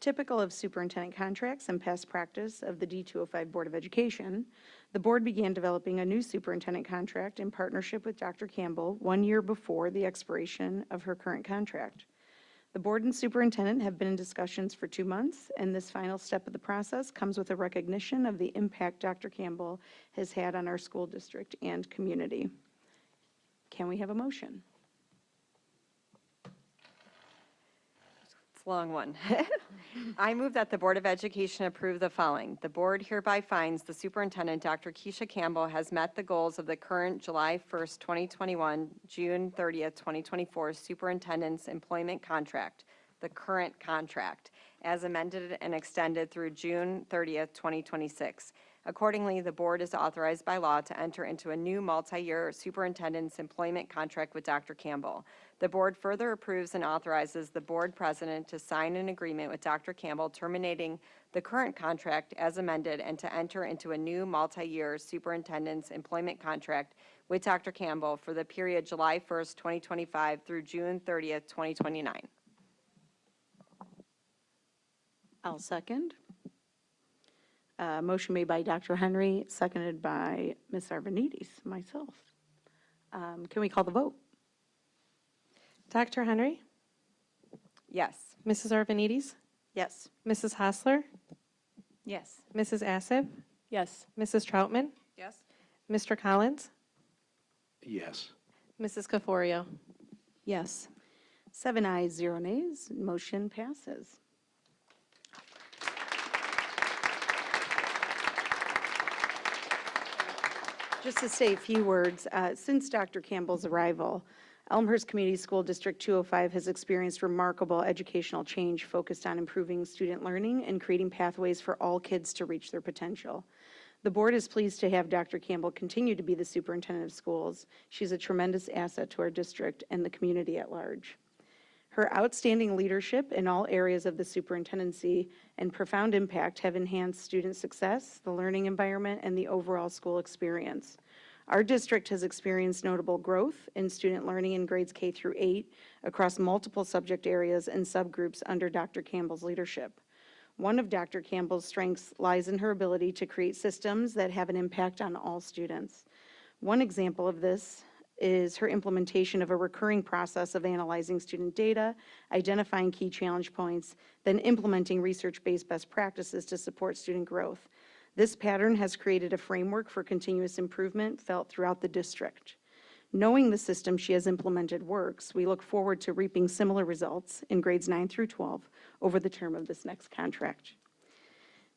Typical of superintendent contracts and past practice of the D205 Board of Education, the board began developing a new superintendent contract in partnership with Dr. Campbell 1 year before the expiration of her current contract. The board and superintendent have been in discussions for 2 months, and this final step of the process comes with a recognition of the impact Dr. Campbell has had on our school district and community. Can we have a motion? It's a long one. I move that the Board of Education approve the following. The board hereby finds the superintendent, Dr. Keisha Campbell, has met the goals of the current July 1st, 2021, June 30th, 2024 superintendent's employment contract, the current contract, as amended and extended through June 30th, 2026. Accordingly, the board is authorized by law to enter into a new multi-year superintendent's employment contract with Dr. Campbell. The board further approves and authorizes the board president to sign an agreement with Dr. Campbell terminating the current contract as amended and to enter into a new multi-year superintendent's employment contract with Dr. Campbell for the period July 1st, 2025 through June 30th, 2029. I'll second. Motion made by Dr. Henry, seconded by Ms. Arvanites, myself. Can we call the vote? Dr. Henry? Yes. Mrs. Arvanites? Yes. Mrs. Hostler? Yes. Mrs. Assif? Yes. Mrs. Troutman? Yes. Mr. Collins? Yes. Mrs. Caforio? Yes. 7 ayes, 0 nays, motion passes. Just to say a few words, since Dr. Campbell's arrival, Elmhurst Community School District 205 has experienced remarkable educational change focused on improving student learning and creating pathways for all kids to reach their potential. The board is pleased to have Dr. Campbell continue to be the superintendent of schools. She's a tremendous asset to our district and the community at large. Her outstanding leadership in all areas of the superintendency and profound impact have enhanced student success, the learning environment, and the overall school experience. Our district has experienced notable growth in student learning in grades K through 8 across multiple subject areas and subgroups under Dr. Campbell's leadership. One of Dr. Campbell's strengths lies in her ability to create systems that have an impact on all students. One example of this is her implementation of a recurring process of analyzing student data, identifying key challenge points, then implementing research-based best practices to support student growth. This pattern has created a framework for continuous improvement felt throughout the district. Knowing the system she has implemented works, we look forward to reaping similar results in grades 9 through 12 over the term of this next contract.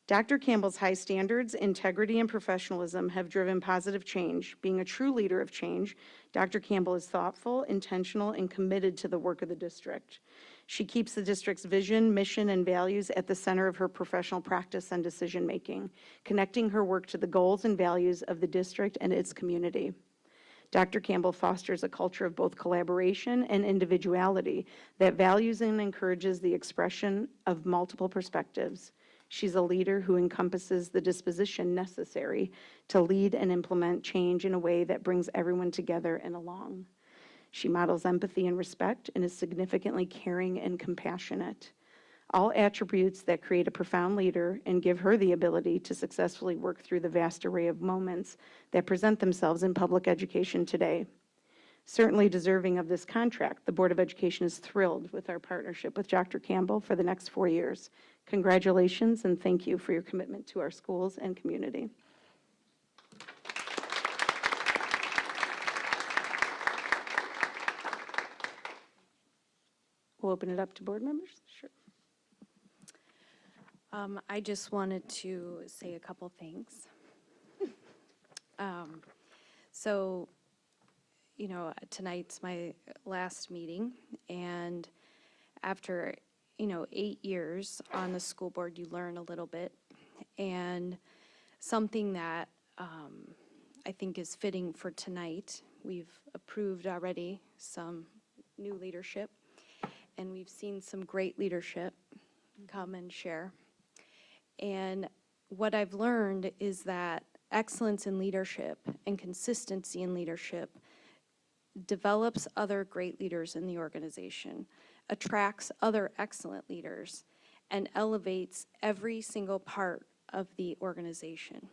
Dr. Campbell's high standards, integrity, and professionalism have driven positive change. Being a true leader of change, Dr. Campbell is thoughtful, intentional, and committed to the work of the district. She keeps the district's vision, mission, and values at the center of her professional practice and decision-making, connecting her work to the goals and values of the district and its community. Dr. Campbell fosters a culture of both collaboration and individuality that values and encourages the expression of multiple perspectives. She's a leader who encompasses the disposition necessary to lead and implement change in a way that brings everyone together and along. She models empathy and respect and is significantly caring and compassionate. All attributes that create a profound leader and give her the ability to successfully work through the vast array of moments that present themselves in public education today. Certainly deserving of this contract, the Board of Education is thrilled with our partnership with Dr. Campbell for the next 4 years. Congratulations and thank you for your commitment to our schools and community. We'll open it up to board members. Sure. I just wanted to say a couple things. So, tonight's my last meeting, and after, 8 years on the school board, you learn a little bit. And something that I think is fitting for tonight, we've approved already some new leadership, and we've seen some great leadership come and share. And what I've learned is that excellence in leadership and consistency in leadership develops other great leaders in the organization, attracts other excellent leaders, and elevates every single part of the organization.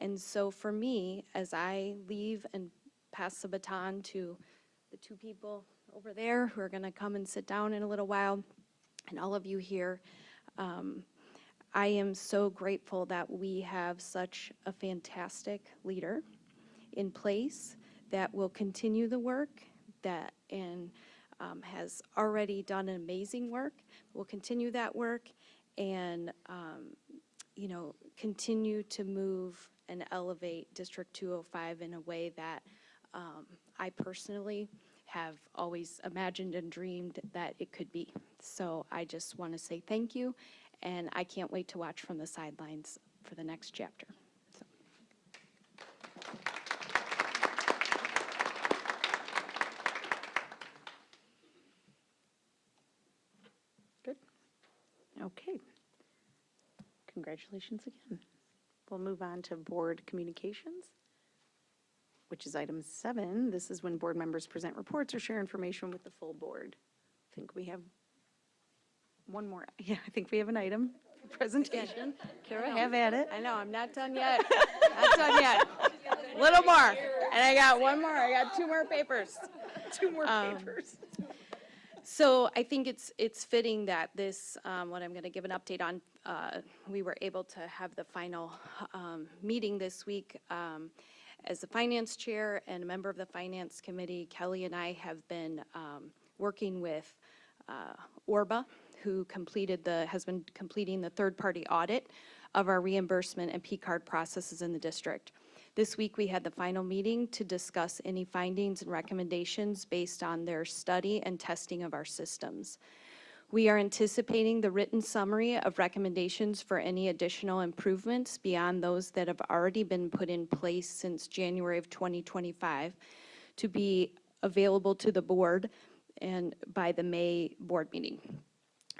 And so for me, as I leave and pass the baton to the two people over there who are going to come and sit down in a little while, and all of you here, I am so grateful that we have such a fantastic leader in place that will continue the work and has already done amazing work, will continue that work, and continue to move and elevate District 205 in a way that I personally have always imagined and dreamed that it could be. So I just want to say thank you, and I can't wait to watch from the sidelines for the next chapter. Good. Okay. Congratulations again. We'll move on to board communications, which is item 7. This is when board members present reports or share information with the full board. I think we have one more. Yeah, I think we have an item for presentation. Kara, have at it. I know, I'm not done yet. Not done yet. Little more. And I got one more. I got 2 more papers. 2 more papers. So I think it's fitting that this, what I'm going to give an update on, we were able to have the final meeting this week. As the finance chair and a member of the finance committee, Kelly and I have been working with Orba, who has been completing the third-party audit of our reimbursement and P-card processes in the district. This week, we had the final meeting to discuss any findings and recommendations based on their study and testing of our systems. We are anticipating the written summary of recommendations for any additional improvements beyond those that have already been put in place since January of 2025 to be available to the board and by the May board meeting.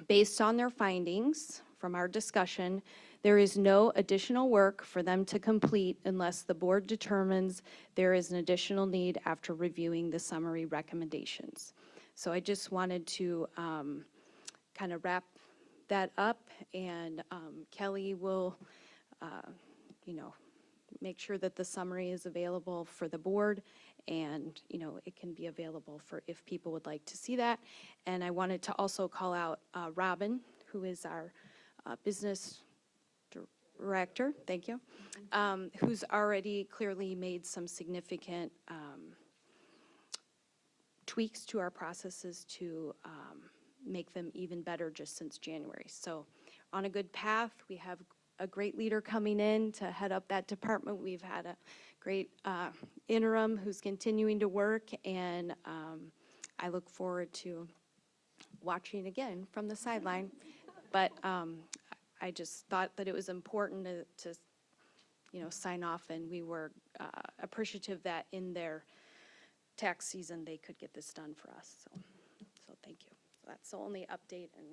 Based on their findings from our discussion, there is no additional work for them to complete unless the board determines there is an additional need after reviewing the summary recommendations. So I just wanted to kind of wrap that up, and Kelly will, make sure that the summary is available for the board, and it can be available for if people would like to see that. And I wanted to also call out Robin, who is our business director, thank you, who's already clearly made some significant tweaks to our processes to make them even better just since January. So on a good path. We have a great leader coming in to head up that department. We've had a great interim who's continuing to work, and I look forward to watching again from the sideline. But I just thought that it was important to sign off, and we were appreciative that in their tax season, they could get this done for us. So thank you. So that's the only update. And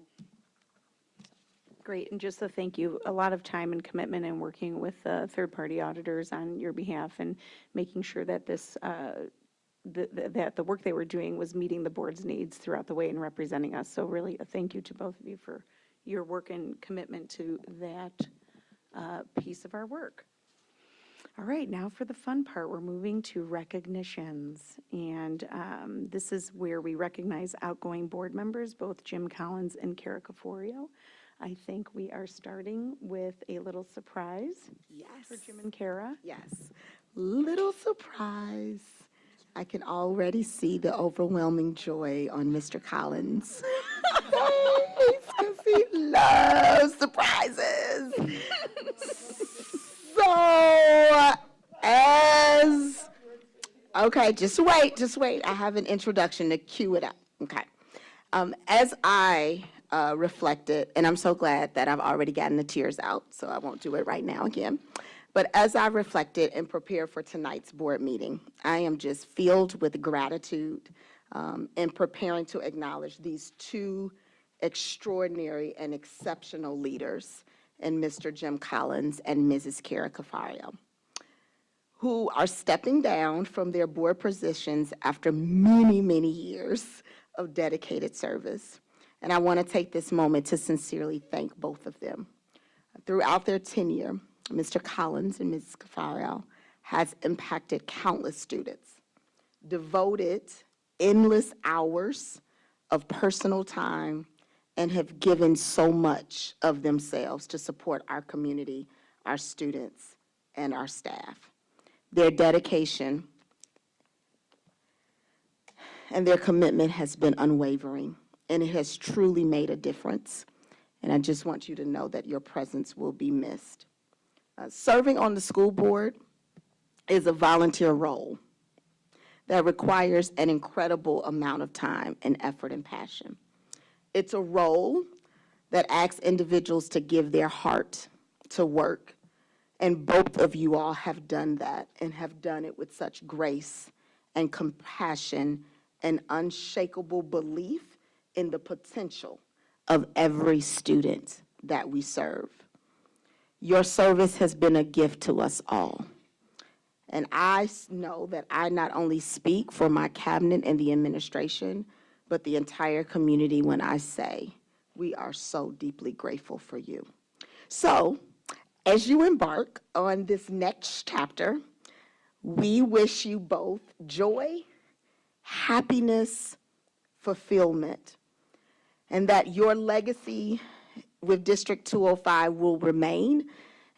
Great, and just a thank you, a lot of time and commitment in working with third-party auditors on your behalf and making sure that this, that the work they were doing was meeting the board's needs throughout the way and representing us. So really, a thank you to both of you for your work and commitment to that piece of our work. All right, now for the fun part, we're moving to recognitions. And this is where we recognize outgoing board members, both Jim Collins and Kara Caforio. I think we are starting with a little surprise. Yes. For Jim and Kara. Yes. Little surprise. I can already see the overwhelming joy on Mr. Collins' face because he loves surprises. So, okay, just wait. I have an introduction to cue it up. Okay. As I reflected, and I'm so glad that I've already gotten the tears out, so I won't do it right now again. But as I reflected and prepared for tonight's board meeting, I am just filled with gratitude in preparing to acknowledge these two extraordinary and exceptional leaders in Mr. Jim Collins and Mrs. Kara Cafario, who are stepping down from their board positions after many, many years of dedicated service. And I want to take this moment to sincerely thank both of them. Throughout their tenure, Mr. Collins and Mrs. Cafario has impacted countless students, devoted endless hours of personal time, and have given so much of themselves to support our community, our students, and our staff. Their dedication and their commitment has been unwavering, and it has truly made a difference. And I just want you to know that your presence will be missed. Serving on the school board is a volunteer role that requires an incredible amount of time and effort and passion. It's a role that asks individuals to give their heart to work, and both of you all have done that and have done it with such grace and compassion and unshakable belief in the potential of every student that we serve. Your service has been a gift to us all. And I know that I not only speak for my cabinet and the administration, but the entire community when I say we are so deeply grateful for you. So, as you embark on this next chapter, we wish you both joy, happiness, fulfillment, and that your legacy with District 205 will remain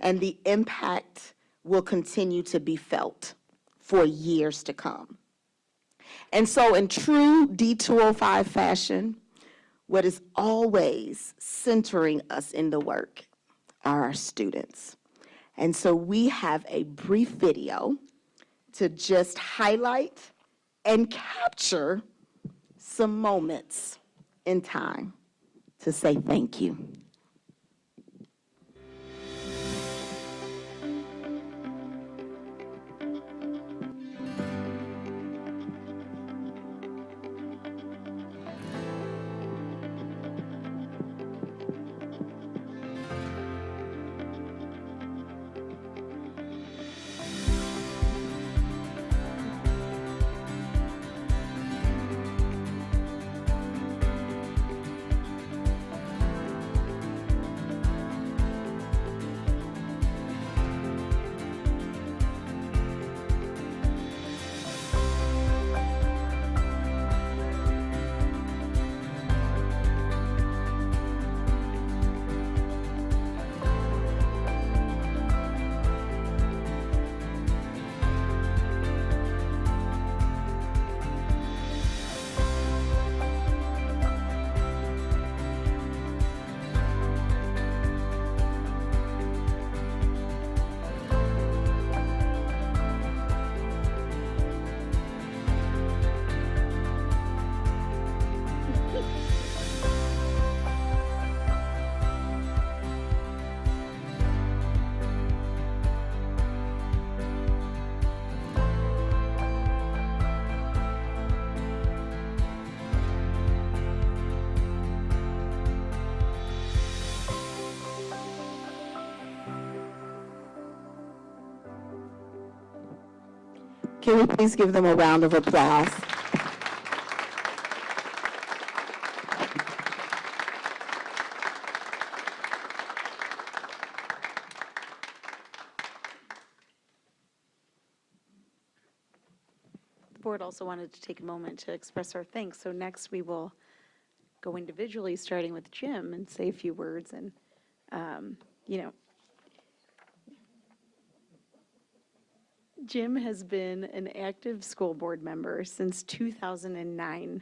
and the impact will continue to be felt for years to come. And so in true D205 fashion, what is always centering us in the work are our students. And so we have a brief video to just highlight and capture some moments in time to say thank you. Can we please give them a round of applause? The board also wanted to take a moment to express our thanks. So next we will go individually, starting with Jim, and say a few words. And, Jim has been an active school board member since 2009,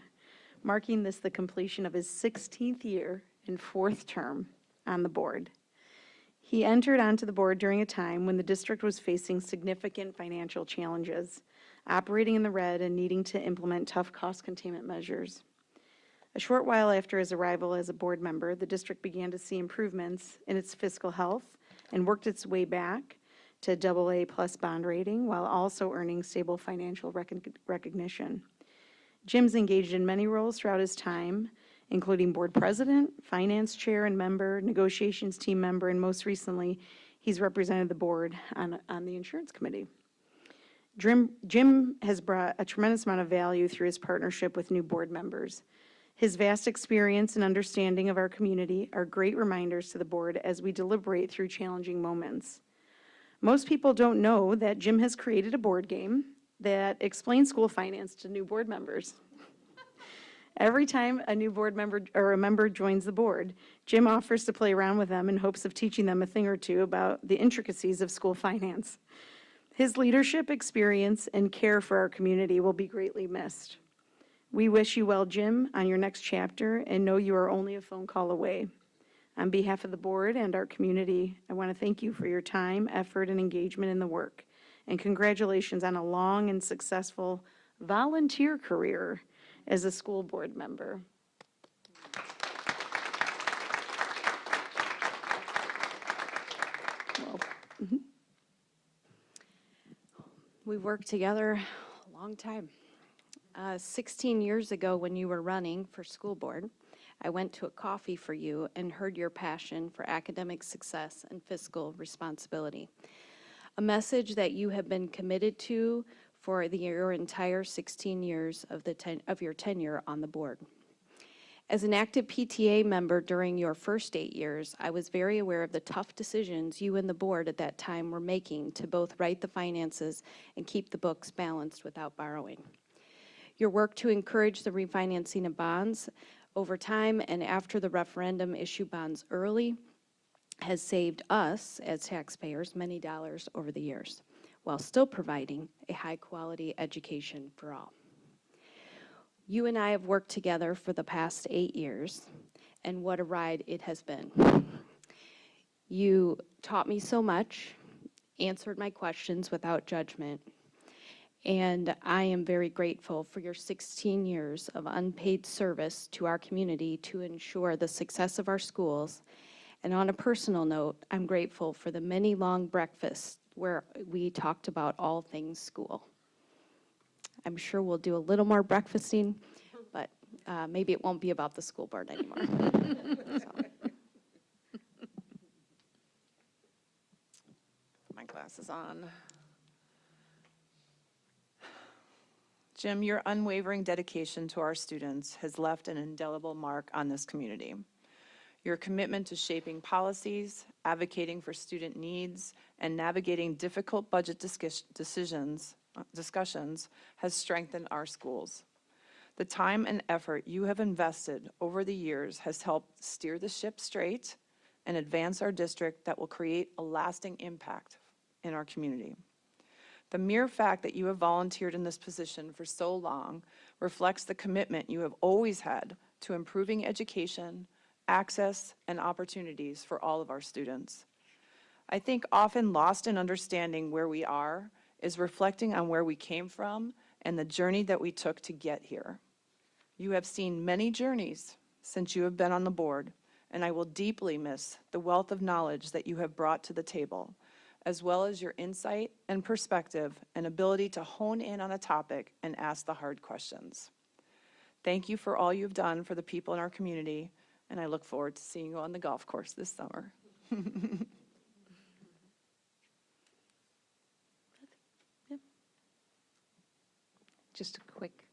marking this the completion of his 16th year and 4th term on the board. He entered onto the board during a time when the district was facing significant financial challenges, operating in the red and needing to implement tough cost containment measures. A short while after his arrival as a board member, the district began to see improvements in its fiscal health and worked its way back to AA+ bond rating while also earning stable financial recognition. Jim's engaged in many roles throughout his time, including board president, finance chair and member, negotiations team member, and most recently, he's represented the board on the insurance committee. Jim has brought a tremendous amount of value through his partnership with new board members. His vast experience and understanding of our community are great reminders to the board as we deliberate through challenging moments. Most people don't know that Jim has created a board game that explains school finance to new board members. Every time a new board member or a member joins the board, Jim offers to play around with them in hopes of teaching them a thing or two about the intricacies of school finance. His leadership, experience, and care for our community will be greatly missed. We wish you well, Jim, on your next chapter, and know you are only a phone call away. On behalf of the board and our community, I want to thank you for your time, effort, and engagement in the work. And congratulations on a long and successful volunteer career as a school board member. We've worked together a long time. 16 years ago, when you were running for school board, I went to a coffee for you and heard your passion for academic success and fiscal responsibility, a message that you have been committed to for your entire 16 years of your tenure on the board. As an active PTA member during your first 8 years, I was very aware of the tough decisions you and the board at that time were making to both right the finances and keep the books balanced without borrowing. Your work to encourage the refinancing of bonds over time and after the referendum issue bonds early has saved us as taxpayers many dollars over the years, while still providing a high-quality education for all. You and I have worked together for the past 8 years, and what a ride it has been. You taught me so much, answered my questions without judgment, and I am very grateful for your 16 years of unpaid service to our community to ensure the success of our schools. And on a personal note, I'm grateful for the many long breakfasts where we talked about all things school. I'm sure we'll do a little more breakfasting, but maybe it won't be about the school board anymore. My glasses on. Jim, your unwavering dedication to our students has left an indelible mark on this community. Your commitment to shaping policies, advocating for student needs, and navigating difficult budget discussions has strengthened our schools. The time and effort you have invested over the years has helped steer the ship straight and advance our district that will create a lasting impact in our community. The mere fact that you have volunteered in this position for so long reflects the commitment you have always had to improving education, access, and opportunities for all of our students. I think often lost in understanding where we are is reflecting on where we came from and the journey that we took to get here. You have seen many journeys since you have been on the board, and I will deeply miss the wealth of knowledge that you have brought to the table, as well as your insight and perspective and ability to hone in on a topic and ask the hard questions. Thank you for all you've done for the people in our community, and I look forward to seeing you on the golf course this summer. just a quick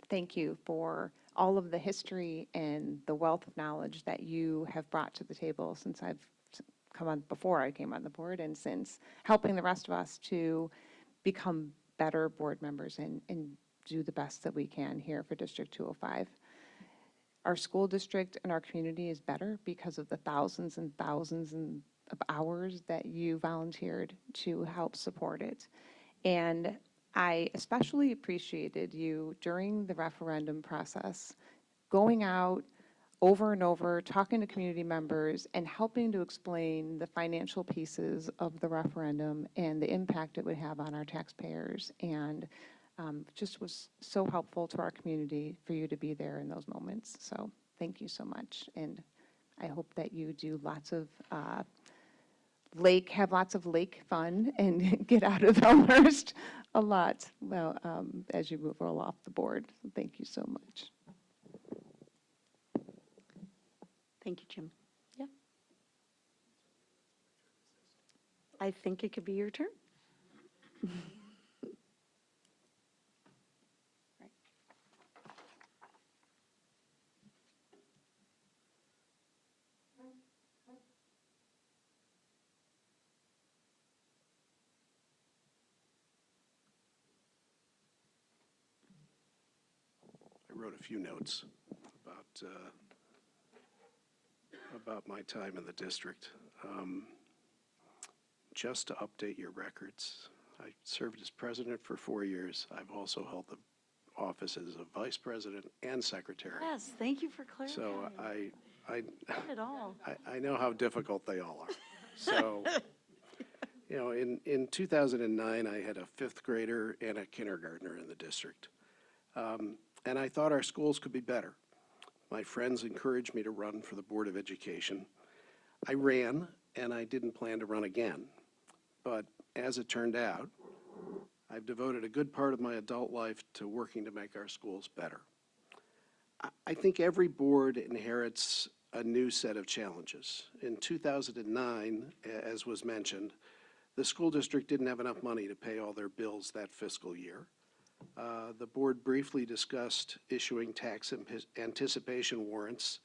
thank you for all of the history and the wealth of knowledge that you have brought to the table since I've come on, before I came on the board, and since helping the rest of us to become better board members and do the best that we can here for District 205. Our school district and our community is better because of the thousands and thousands of hours that you volunteered to help support it. And I especially appreciated you during the referendum process, going out over and over, talking to community members and helping to explain the financial pieces of the referendum and the impact it would have on our taxpayers. And just was so helpful to our community for you to be there in those moments. So thank you so much. And I hope that you do lots of have lots of lake fun and get out of Elmhurst a lot, well, as you roll off the board. So thank you so much. Thank you, Jim. Yeah. I think it could be your turn. I wrote a few notes about my time in the district. Just to update your records, I served as president for 4 years. I've also held the offices of vice president and secretary. Yes, thank you for clarifying. So Not at all. I know how difficult they all are. So, you know, in 2009, I had a 5th grader and a kindergartner in the district. And I thought our schools could be better. My friends encouraged me to run for the Board of Education. I ran, and I didn't plan to run again. But as it turned out, I've devoted a good part of my adult life to working to make our schools better. I think every board inherits a new set of challenges. In 2009, as was mentioned, the school district didn't have enough money to pay all their bills that fiscal year. The board briefly discussed issuing tax anticipation warrants.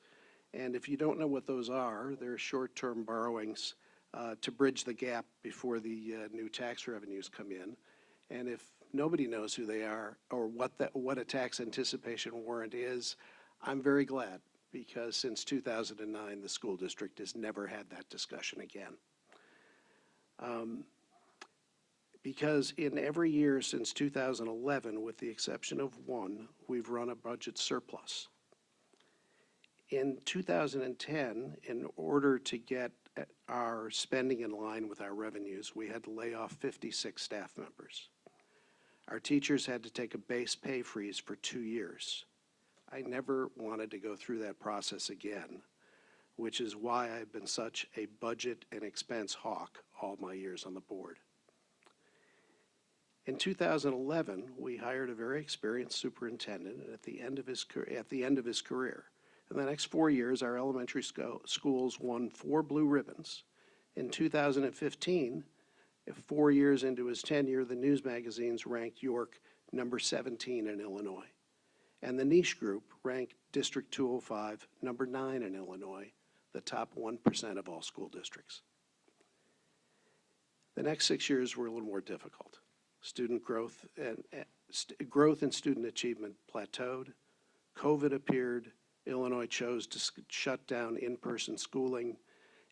And if you don't know what those are, they're short-term borrowings to bridge the gap before the new tax revenues come in. And if nobody knows who they are or what a tax anticipation warrant is, I'm very glad, because since 2009, the school district has never had that discussion again. Because in every year since 2011, with the exception of one, we've run a budget surplus. In 2010, in order to get our spending in line with our revenues, we had to lay off 56 staff members. Our teachers had to take a base pay freeze for 2 years. I never wanted to go through that process again, which is why I've been such a budget and expense hawk all my years on the board. In 2011, we hired a very experienced superintendent at the end of his career. In the next 4 years, our elementary schools won 4 blue ribbons. In 2015, 4 years into his tenure, the news magazines ranked York number 17 in Illinois. And the niche group ranked District 205 number 9 in Illinois, the top 1% of all school districts. The next 6 years were a little more difficult. Student growth and growth in student achievement plateaued. COVID appeared. Illinois chose to shut down in-person schooling.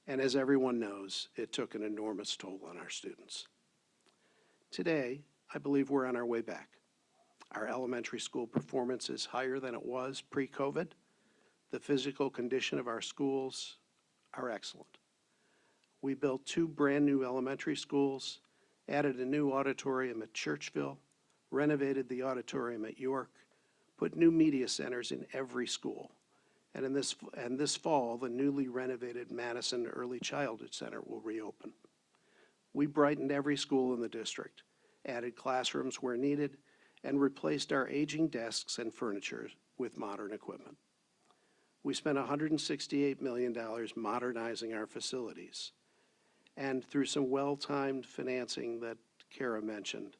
And as everyone knows, it took an enormous toll on our students. Today, I believe we're on our way back. Our elementary school performance is higher than it was pre-COVID. The physical condition of our schools are excellent. We built 2 brand new elementary schools, added a new auditorium at Churchville, renovated the auditorium at York, put new media centers in every school. And this fall, the newly renovated Madison Early Childhood Center will reopen. We brightened every school in the district, added classrooms where needed, and replaced our aging desks and furniture with modern equipment. We spent $168 million modernizing our facilities. And through some well-timed financing that Kara mentioned,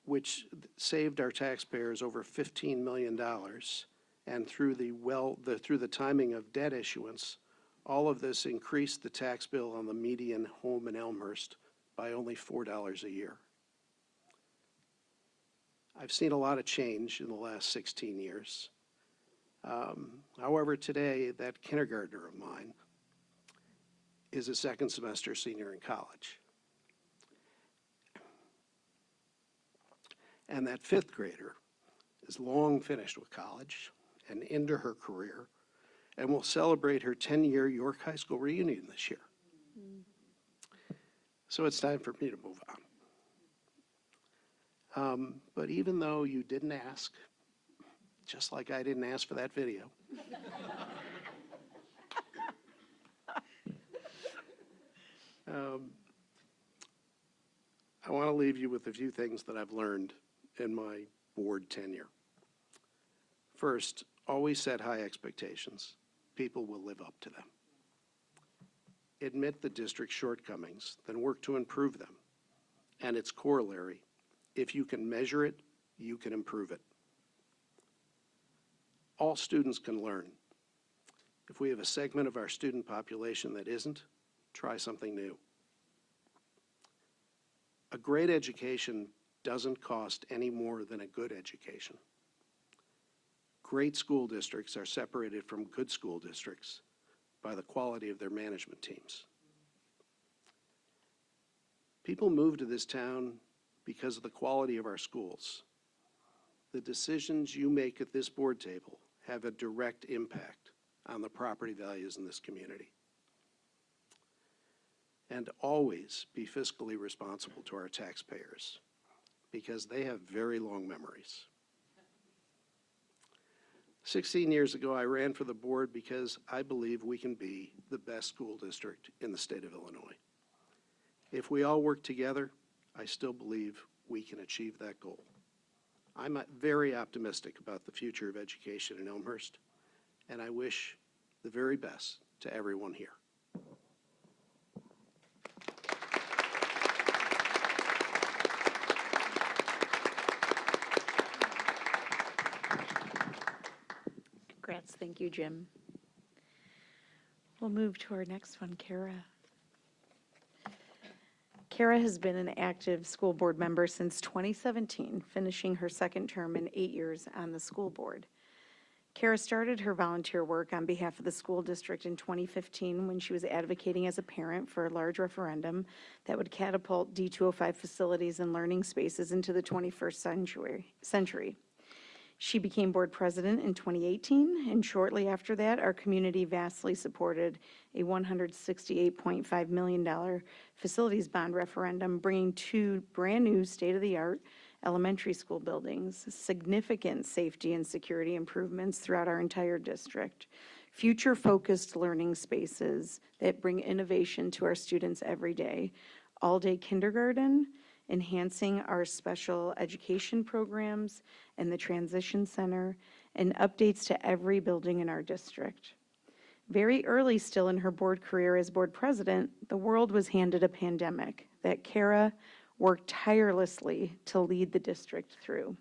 which saved our taxpayers over $15 million. And through the timing of debt issuance, all of this increased the tax bill on the median home in Elmhurst by only $4 a year. I've seen a lot of change in the last 16 years. However, today, that kindergartner of mine is a second semester senior in college. And that fifth grader is long finished with college and into her career and will celebrate her 10-year York High School reunion this year. So it's time for me to move on. But even though you didn't ask, just like I didn't ask for that video, I want to leave you with a few things that I've learned in my board tenure. First, always set high expectations. People will live up to them. Admit the district's shortcomings, then work to improve them. And its corollary, if you can measure it, you can improve it. All students can learn. If we have a segment of our student population that isn't, try something new. A great education doesn't cost any more than a good education. Great school districts are separated from good school districts by the quality of their management teams. People move to this town because of the quality of our schools. The decisions you make at this board table have a direct impact on the property values in this community. And always be fiscally responsible to our taxpayers, because they have very long memories. 16 years ago, I ran for the board because I believe we can be the best school district in the state of Illinois. If we all work together, I still believe we can achieve that goal. I'm very optimistic about the future of education in Elmhurst, and I wish the very best to everyone here. Congrats. Thank you, Jim. We'll move to our next one, Kara. Kara has been an active school board member since 2017, finishing her second term in 8 years on the school board. Kara started her volunteer work on behalf of the school district in 2015 when she was advocating as a parent for a large referendum that would catapult D205 facilities and learning spaces into the 21st century. She became board president in 2018, and shortly after that, our community vastly supported a $168.5 million facilities bond referendum, bringing 2 brand-new state-of-the-art elementary school buildings, significant safety and security improvements throughout our entire district, future-focused learning spaces that bring innovation to our students every day, all-day kindergarten, enhancing our special education programs and the transition center, and updates to every building in our district. Very early still in her board career as board president, the world was handed a pandemic that Kara worked tirelessly to lead the district through.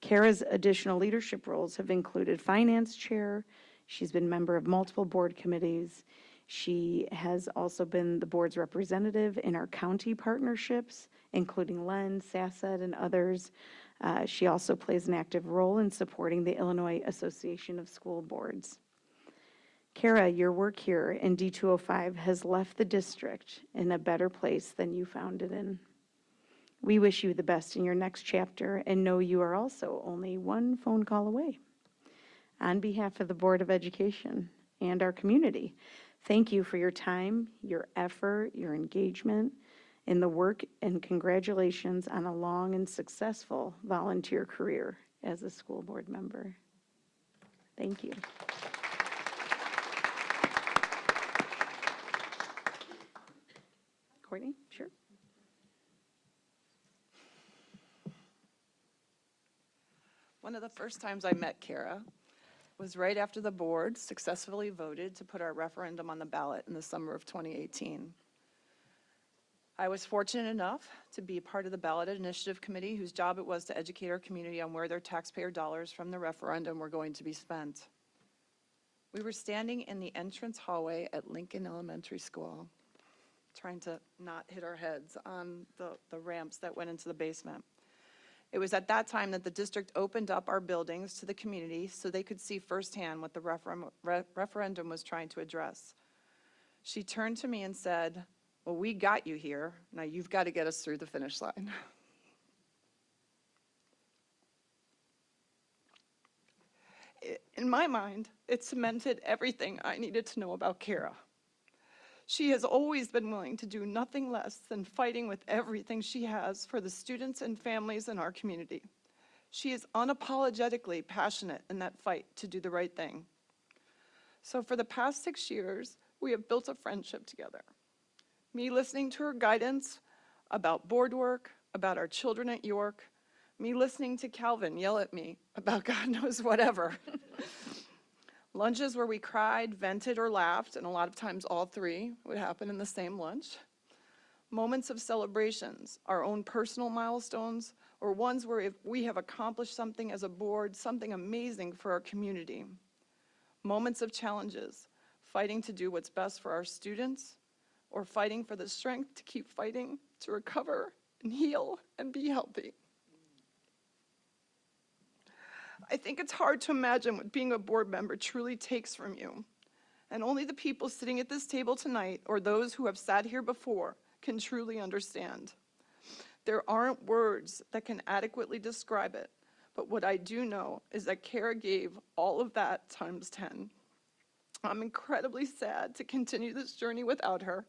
Kara's additional leadership roles have included finance chair. She's been member of multiple board committees. She has also been the board's representative in our county partnerships, including LEN, SASED, and others. She also plays an active role in supporting the Illinois Association of School Boards. Kara, your work here in D205 has left the district in a better place than you found it in. We wish you the best in your next chapter and know you are also only one phone call away. On behalf of the Board of Education and our community, thank you for your time, your effort, your engagement in the work, and congratulations on a long and successful volunteer career as a school board member. Thank you. Courtney, sure. One of the first times I met Kara was right after the board successfully voted to put our referendum on the ballot in the summer of 2018. I was fortunate enough to be part of the ballot initiative committee whose job it was to educate our community on where their taxpayer dollars from the referendum were going to be spent. We were standing in the entrance hallway at Lincoln Elementary School, trying to not hit our heads on the ramps that went into the basement. It was at that time that the district opened up our buildings to the community so they could see firsthand what the referendum was trying to address. She turned to me and said, "Well, we got you here. Now you've got to get us through the finish line." In my mind, it cemented everything I needed to know about Kara. She has always been willing to do nothing less than fighting with everything she has for the students and families in our community. She is unapologetically passionate in that fight to do the right thing. So for the past 6 years, we have built a friendship together. Me listening to her guidance about board work, about our children at York, me listening to Calvin yell at me about God knows whatever. Lunches where we cried, vented, or laughed, and a lot of times all three would happen in the same lunch. Moments of celebrations, our own personal milestones, or ones where if we have accomplished something as a board, something amazing for our community. Moments of challenges, fighting to do what's best for our students, or fighting for the strength to keep fighting, to recover and heal and be healthy. I think it's hard to imagine what being a board member truly takes from you. And only the people sitting at this table tonight, or those who have sat here before, can truly understand. There aren't words that can adequately describe it, but what I do know is that Kara gave all of that times 10. I'm incredibly sad to continue this journey without her.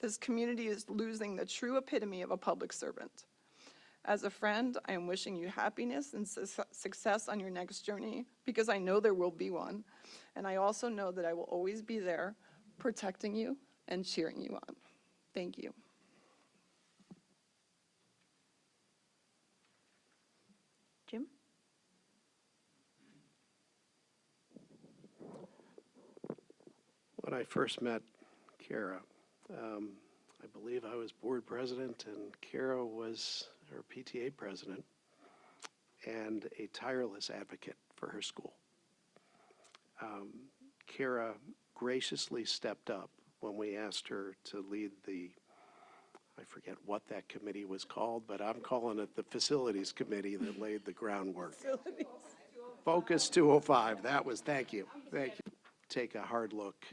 This community is losing the true epitome of a public servant. As a friend, I am wishing you happiness and success on your next journey, because I know there will be one. And I also know that I will always be there, protecting you and cheering you on. Thank you. Jim? When I first met Kara, I believe I was board president and Kara was her PTA president and a tireless advocate for her school. Kara graciously stepped up when we asked her to lead I forget what that committee was called, but I'm calling it the facilities committee that laid the groundwork. Focus 205, thank you. Take a hard look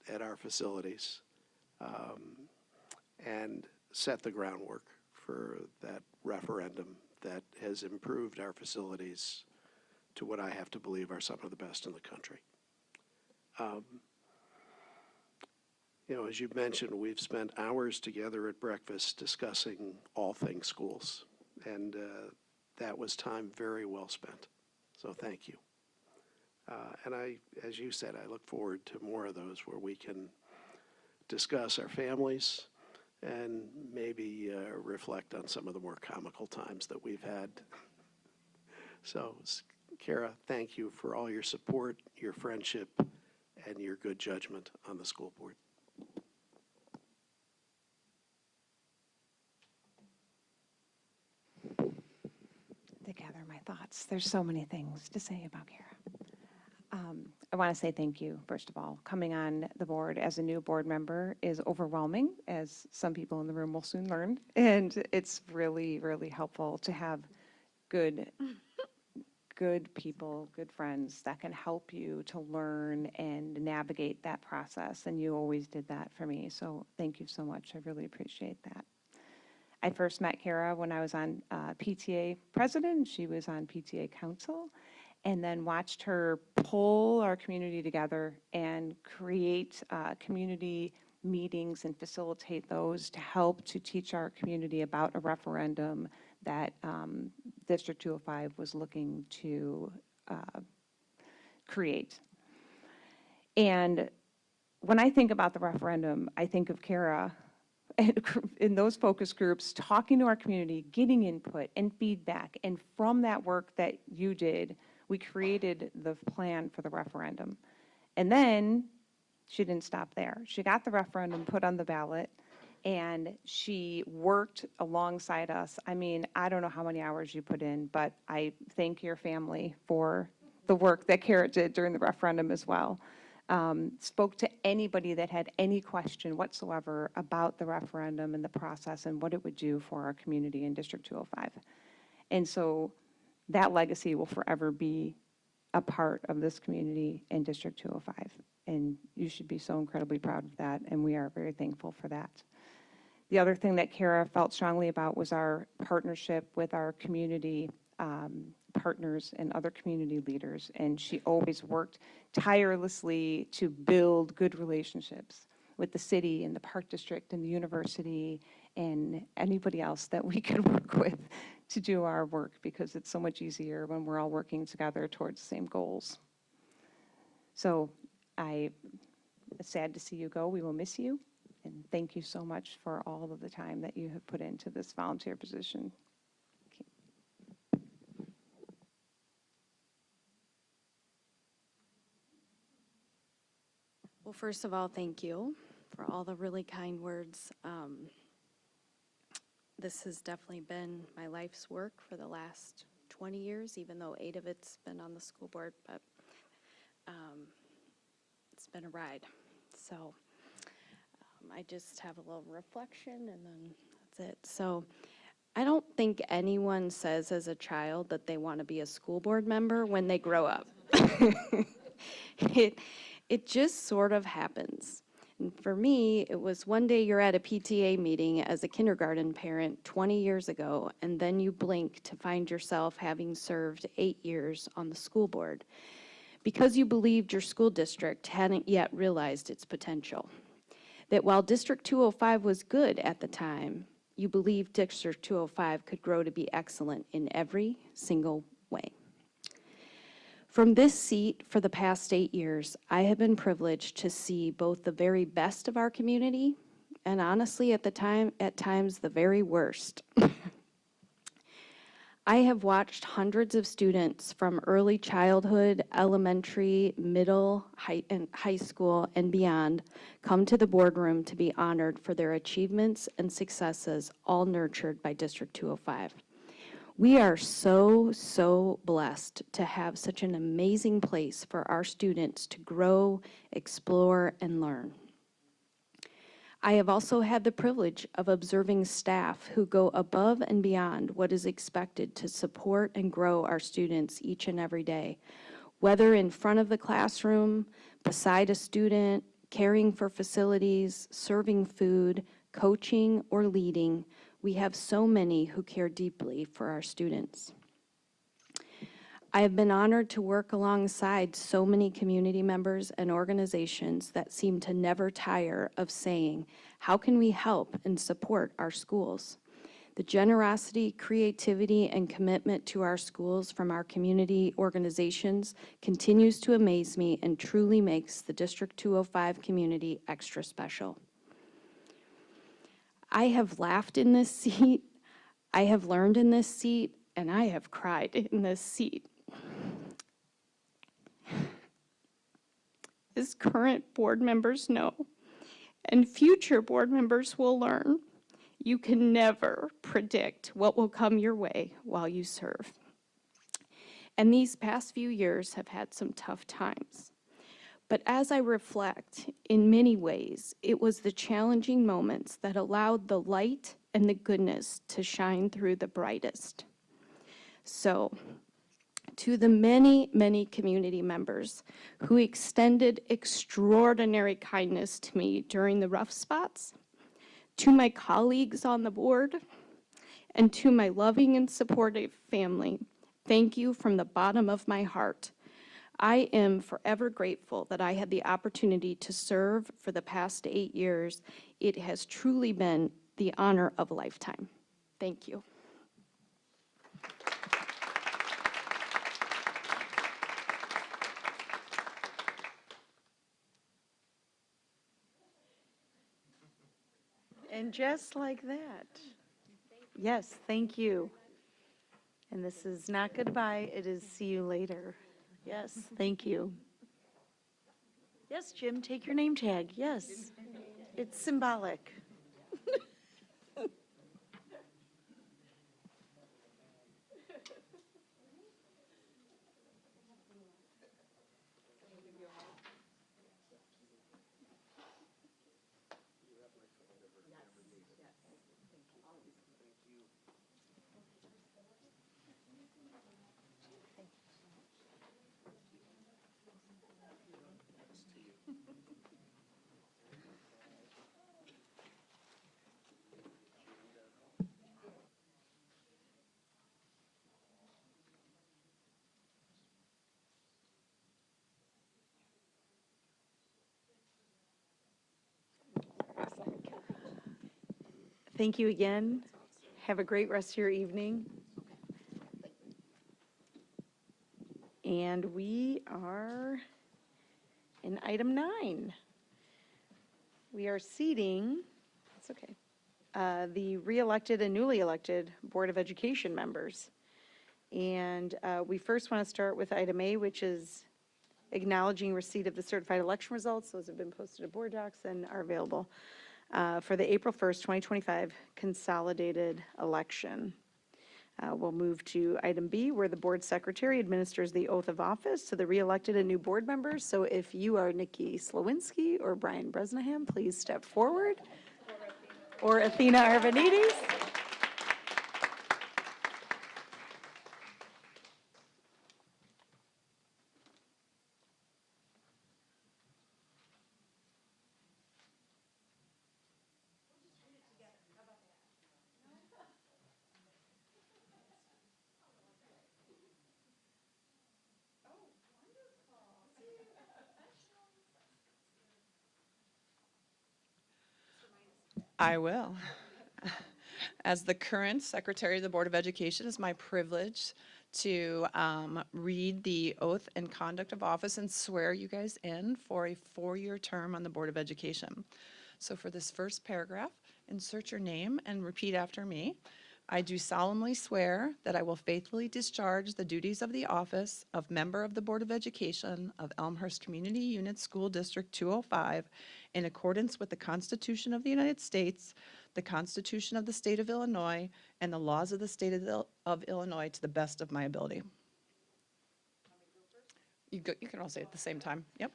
at our facilities and set the groundwork for that referendum that has improved our facilities to what I have to believe are some of the best in the country. As you mentioned, we've spent hours together at breakfast discussing all things schools, and that was time very well spent. So thank you. And as you said, I look forward to more of those where we can discuss our families and maybe reflect on some of the more comical times that we've had. So, Kara, thank you for all your support, your friendship, and your good judgment on the school board. To gather my thoughts. There's so many things to say about Kara. I want to say thank you, first of all. Coming on the board as a new board member is overwhelming, as some people in the room will soon learn. And it's really, really helpful to have good people, good friends that can help you to learn and navigate that process. And you always did that for me. So thank you so much. I really appreciate that. I first met Kara when I was on PTA president. She was on PTA council, and then watched her pull our community together and create community meetings and facilitate those to help to teach our community about a referendum that District 205 was looking to create. And when I think about the referendum, I think of Kara in those focus groups, talking to our community, getting input and feedback. And from that work that you did, we created the plan for the referendum. And then she didn't stop there. She got the referendum put on the ballot, And she worked alongside us. I mean, I don't know how many hours you put in, but I thank your family for the work that Kara did during the referendum as well. Spoke to anybody that had any question whatsoever about the referendum and the process and what it would do for our community in District 205. And so that legacy will forever be a part of this community in District 205. And you should be so incredibly proud of that, and we are very thankful for that. The other thing that Kara felt strongly about was our partnership with our community partners and other community leaders, and she always worked tirelessly to build good relationships with the city and the park district and the university and anybody else that we could work with to do our work, because it's so much easier when we're all working together towards the same goals. So I'm sad to see you go. We will miss you. And thank you so much for all of the time that you have put into this volunteer position. Well, first of all, thank you for all the really kind words. This has definitely been my life's work for the last 20 years, even though 8 of it's been on the school board, but it's been a ride. So I just have a little reflection and then that's it. So I don't think anyone says as a child that they want to be a school board member when they grow up. It just sort of happens. And for me, it was one day you're at a PTA meeting as a kindergarten parent 20 years ago, and then you blink to find yourself having served 8 years on the school board because you believed your school district hadn't yet realized its potential. That while District 205 was good at the time, you believed District 205 could grow to be excellent in every single way. From this seat for the past 8 years, I have been privileged to see both the very best of our community and honestly at times the very worst. I have watched hundreds of students from early childhood, elementary, middle, high school, and beyond come to the boardroom to be honored for their achievements and successes, all nurtured by District 205. We are so blessed to have such an amazing place for our students to grow, explore, and learn. I have also had the privilege of observing staff who go above and beyond what is expected to support and grow our students each and every day, whether in front of the classroom, beside a student, caring for facilities, serving food, coaching, or leading. We have so many who care deeply for our students. I have been honored to work alongside so many community members and organizations that seem to never tire of saying, how can we help and support our schools? The generosity, creativity, and commitment to our schools from our community organizations continues to amaze me and truly makes the District 205 community extra special. I have laughed in this seat, I have learned in this seat, and I have cried in this seat. As current board members know, and future board members will learn, you can never predict what will come your way while you serve. And these past few years have had some tough times. But as I reflect, in many ways, it was the challenging moments that allowed the light and the goodness to shine through the brightest. So, to the many community members who extended extraordinary kindness to me during the rough spots, to my colleagues on the board, and to my loving and supportive family, thank you from the bottom of my heart. I am forever grateful that I had the opportunity to serve for the past 8 years. It has truly been the honor of a lifetime. Thank you. And just like that. Yes, thank you. And this is not goodbye, it is see you later. Yes, thank you. Yes, Jim, take your name tag. Yes, it's symbolic. Thank you again. Have a great rest of your evening. And we are in item 9. We are seating, that's okay, the re-elected and newly elected Board of Education members. And we first want to start with item A, which is acknowledging receipt of the certified election results. Those have been posted to board docs and are available for the April 1st, 2025 consolidated election. We'll move to item B, where the board secretary administers the oath of office to the re-elected and new board members. So if you are Nikki Slowinski or Brian Bresnahan, please step forward. Or Athena Arvanites. I will. As the current Secretary of the Board of Education, it's my privilege to read the oath and conduct of office and swear you guys in for a 4-year term on the Board of Education. So for this first paragraph, insert your name and repeat after me. I do solemnly swear that I will faithfully discharge the duties of the office of member of the Board of Education of Elmhurst Community Unit School District 205 in accordance with the Constitution of the United States, the Constitution of the State of Illinois, and the laws of the State of Illinois to the best of my ability. You can all say it at the same time. Yep.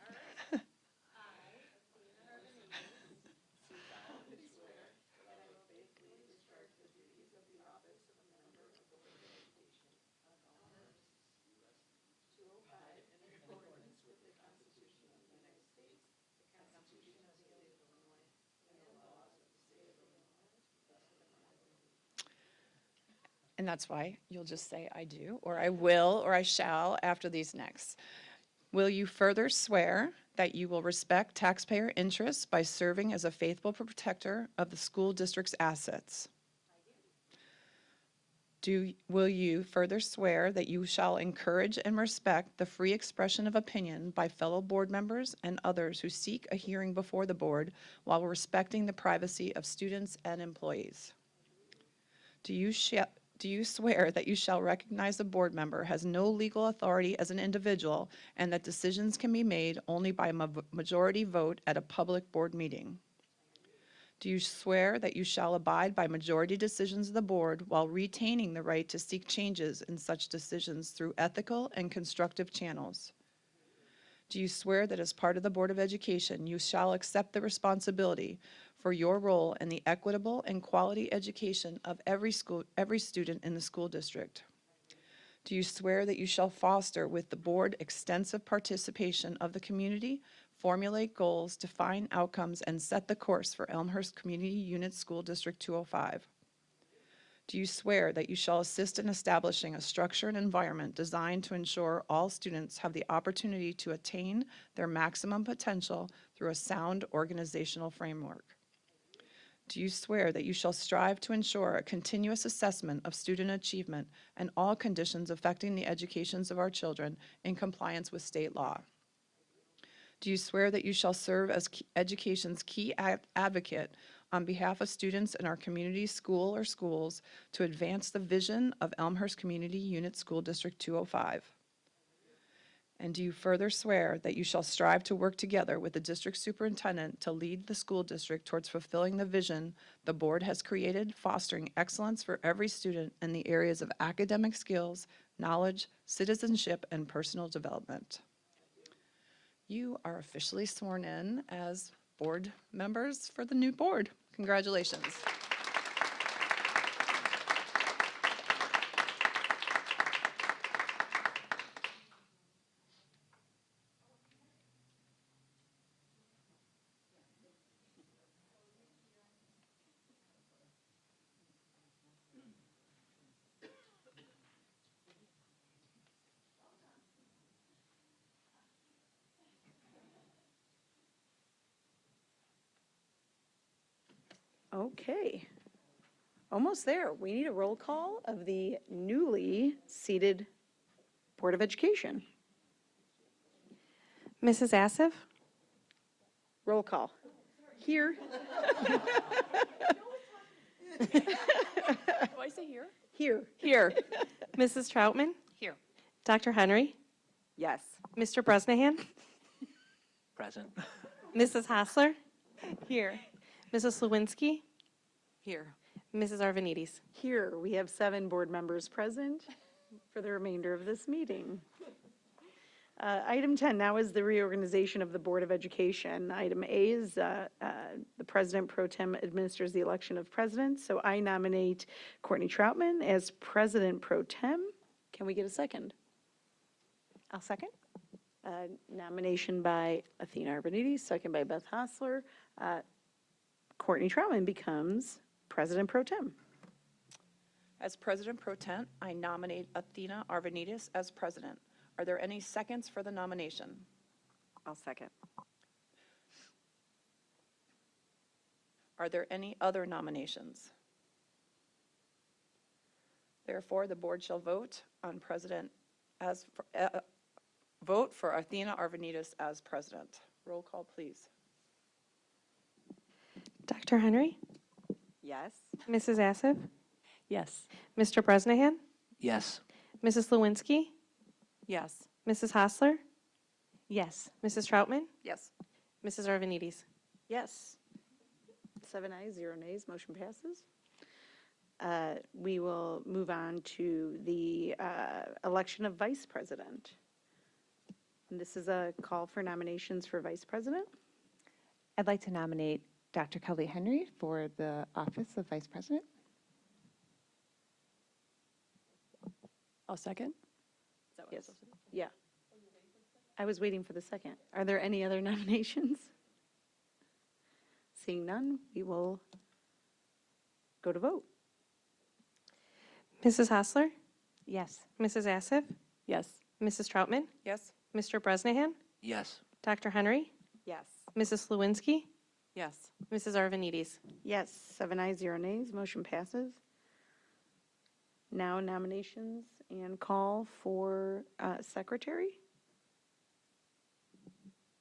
And that's why you'll just say I do, or I will, or I shall after these next. Will you further swear that you will respect taxpayer interests by serving as a faithful protector of the school district's assets? Will you further swear that you shall encourage and respect the free expression of opinion by fellow board members and others who seek a hearing before the board while respecting the privacy of students and employees? Do you swear that you shall recognize a board member has no legal authority as an individual and that decisions can be made only by a majority vote at a public board meeting? Do you swear that you shall abide by majority decisions of the board while retaining the right to seek changes in such decisions through ethical and constructive channels? Do you swear that as part of the Board of Education, you shall accept the responsibility for your role in the equitable and quality education of every student in the school district? Do you swear that you shall foster with the board extensive participation of the community, formulate goals, define outcomes, and set the course for Elmhurst Community Unit School District 205? Do you swear that you shall assist in establishing a structure and environment designed to ensure all students have the opportunity to attain their maximum potential through a sound organizational framework? Do you swear that you shall strive to ensure a continuous assessment of student achievement and all conditions affecting the educations of our children in compliance with state law? Do you swear that you shall serve as education's key advocate on behalf of students in our community school or schools to advance the vision of Elmhurst Community Unit School District 205? And do you further swear that you shall strive to work together with the district superintendent to lead the school district towards fulfilling the vision the board has created, fostering excellence for every student in the areas of academic skills, knowledge, citizenship, and personal development? You are officially sworn in as board members for the new board. Congratulations. Okay. Almost there. We need a roll call of the newly seated Board of Education. Mrs. Assif? Roll call. Here. Do I say here? Here. Here. Mrs. Troutman? Here. Dr. Henry? Yes. Mr. Bresnahan? Present. Mrs. Hassler? Here. Mrs. Slawinski? Here. Mrs. Arvanites? Here, we have 7 board members present for the remainder of this meeting. Item 10 now is the reorganization of the Board of Education. Item A is the President Pro Tem administers the election of presidents. So I nominate Courtney Troutman as President Pro Tem. Can we get a second? I'll second. Nomination by Athena Arvanites, second by Beth Hostler. Courtney Troutman becomes President Pro Tem. As President Pro Tem, I nominate Athena Arvanites as president. Are there any seconds for the nomination? I'll second. Are there any other nominations? Therefore, the board shall vote on president as, vote for Athena Arvanites as president. Roll call, please. Dr. Henry? Yes. Mrs. Assif? Yes. Mr. Bresnahan? Yes. Mrs. Slawinski? Yes. Mrs. Hassler? Yes. Mrs. Troutman? Yes. Mrs. Arvanites? Yes. 7 ayes, 0 nays, motion passes. We will move on to the election of vice president. And this is a call for nominations for vice president. I'd like to nominate Dr. Kelly Henry for the office of Vice President. I'll second. Yes, yeah. I was waiting for the second. Are there any other nominations? Seeing none, we will go to vote. Mrs. Hassler? Yes. Mrs. Assif? Yes. Mrs. Troutman? Yes. Mr. Bresnahan? Yes. Dr. Henry? Yes. Mrs. Slawinski? Yes. Mrs. Arvanites? Yes, 7 ayes, 0 nays, motion passes. Now nominations and call for secretary.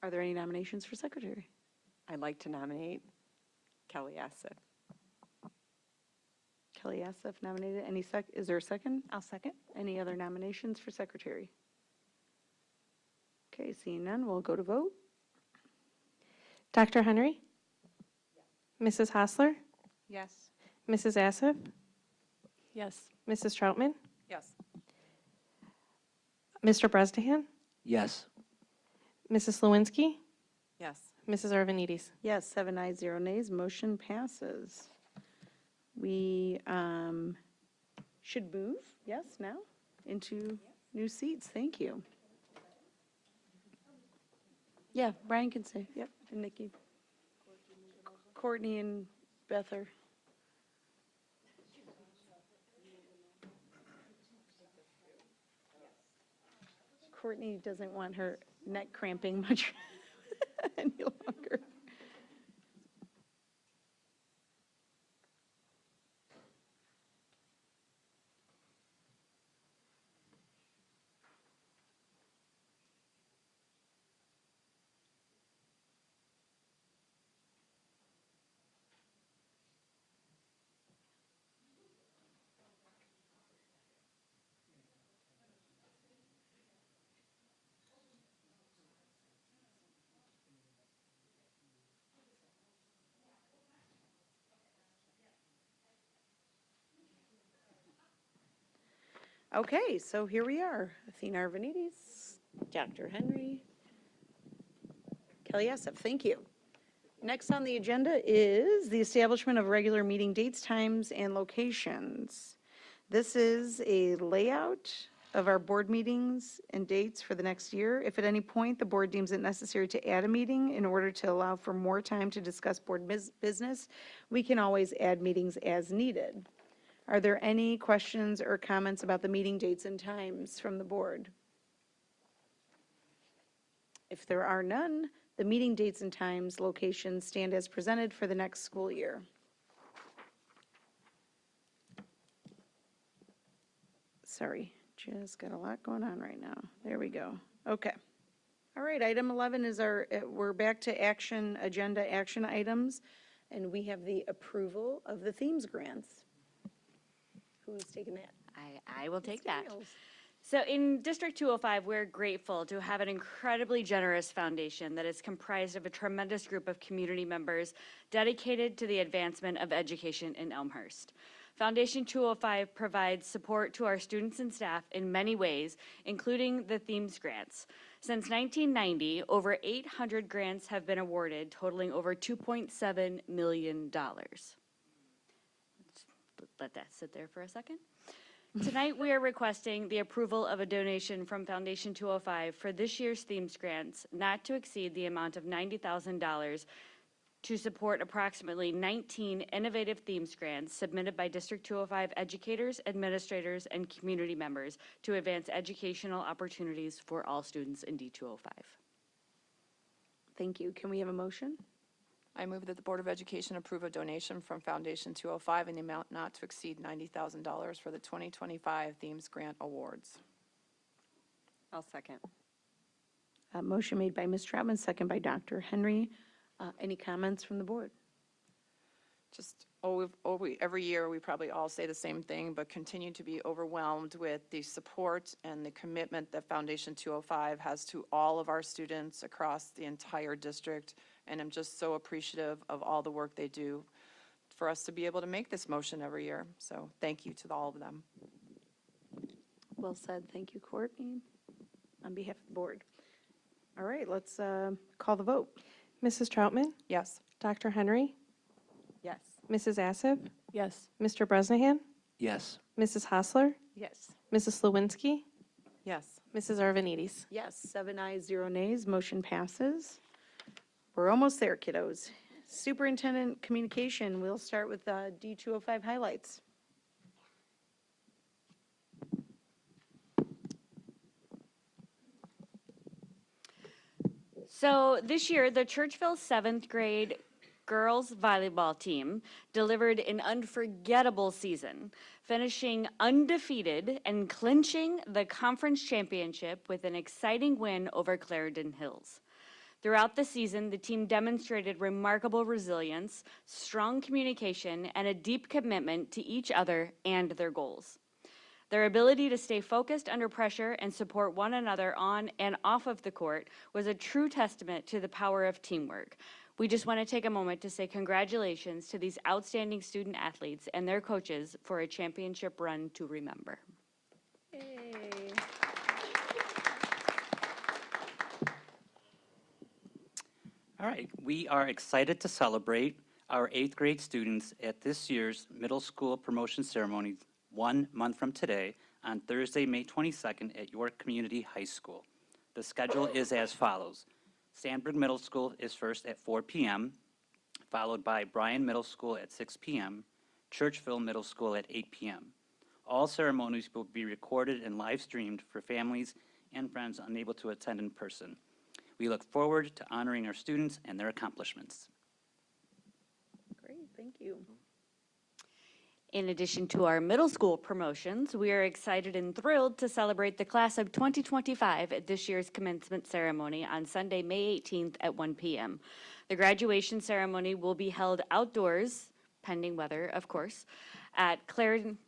Are there any nominations for secretary? I'd like to nominate Kelly Assif. Kelly Assif nominated. Is there a second? I'll second. Any other nominations for secretary? Okay, seeing none, we'll go to vote. Dr. Henry? Mrs. Hassler? Yes. Mrs. Assif? Yes. Mrs. Troutman? Yes. Mr. Bresnahan? Yes. Mrs. Slawinski? Yes. Mrs. Arvanites? Yes, 7 ayes, 0 nays, motion passes. We should move, yes, now, into new seats. Thank you. Yeah, Brian can say, yep, and Nikki. Courtney and Beth are. Courtney doesn't want her neck cramping much any longer. Okay, so here we are. Athena Arvanites, Dr. Henry, Kelly Assif, thank you. Next on the agenda is the establishment of regular meeting dates, times, and locations. This is a layout of our board meetings and dates for the next year. If at any point the board deems it necessary to add a meeting in order to allow for more time to discuss board business, we can always add meetings as needed. Are there any questions or comments about the meeting dates and times from the board? If there are none, the meeting dates and times, locations stand as presented for the next school year. sorry, just got a lot going on right now. There we go. Okay. All right, item 11 is we're back to agenda action items, and we have the approval of the themes grants. Who's taking that? I will take that. So in District 205, we're grateful to have an incredibly generous foundation that is comprised of a tremendous group of community members dedicated to the advancement of education in Elmhurst. Foundation 205 provides support to our students and staff in many ways, including the themes grants. Since 1990, over 800 grants have been awarded, totaling over $2.7 million. Let's let that sit there for a second. Tonight, we are requesting the approval of a donation from Foundation 205 for this year's themes grants, not to exceed the amount of $90,000 to support approximately 19 innovative themes grants submitted by District 205 educators, administrators, and community members to advance educational opportunities for all students in D205. Thank you. Can we have a motion? I move that the Board of Education approve a donation from Foundation 205 in the amount not to exceed $90,000 for the 2025 Themes Grant Awards. I'll second. Motion made by Ms. Troutman, second by Dr. Henry. Any comments from the board? Just, every year, we probably all say the same thing, but continue to be overwhelmed with the support and the commitment that Foundation 205 has to all of our students across the entire district. And I'm just so appreciative of all the work they do for us to be able to make this motion every year. So thank you to all of them. Well said. Thank you, Courtney, on behalf of the board. All right, let's call the vote. Mrs. Troutman? Yes. Dr. Henry? Yes. Mrs. Assif? Yes. Mr. Bresnahan? Yes. Mrs. Hostler? Yes. Mrs. Slawinski? Yes. Mrs. Arvanites? Yes, 7 ayes, 0 nays, motion passes. We're almost there, kiddos. Superintendent communication, we'll start with D205 highlights. So this year, the Churchville 7th grade girls volleyball team delivered an unforgettable season, finishing undefeated and clinching the conference championship with an exciting win over Clarendon Hills. Throughout the season, the team demonstrated remarkable resilience, strong communication, and a deep commitment to each other and their goals. Their ability to stay focused under pressure and support one another on and off of the court was a true testament to the power of teamwork. We just want to take a moment to say congratulations to these outstanding student athletes and their coaches for a championship run to remember. Yay. All right, we are excited to celebrate our 8th grade students at this year's middle school promotion ceremony 1 month from today on Thursday, May 22nd at York Community High School. The schedule is as follows. Sandburg Middle School is first at 4 p.m., followed by Bryan Middle School at 6 p.m., Churchville Middle School at 8 p.m. All ceremonies will be recorded and live streamed for families and friends unable to attend in person. We look forward to honoring our students and their accomplishments. Great, thank you. In addition to our middle school promotions, we are excited and thrilled to celebrate the class of 2025 at this year's commencement ceremony on Sunday, May 18th at 1 p.m. The graduation ceremony will be held outdoors, pending weather, of course, at Clarence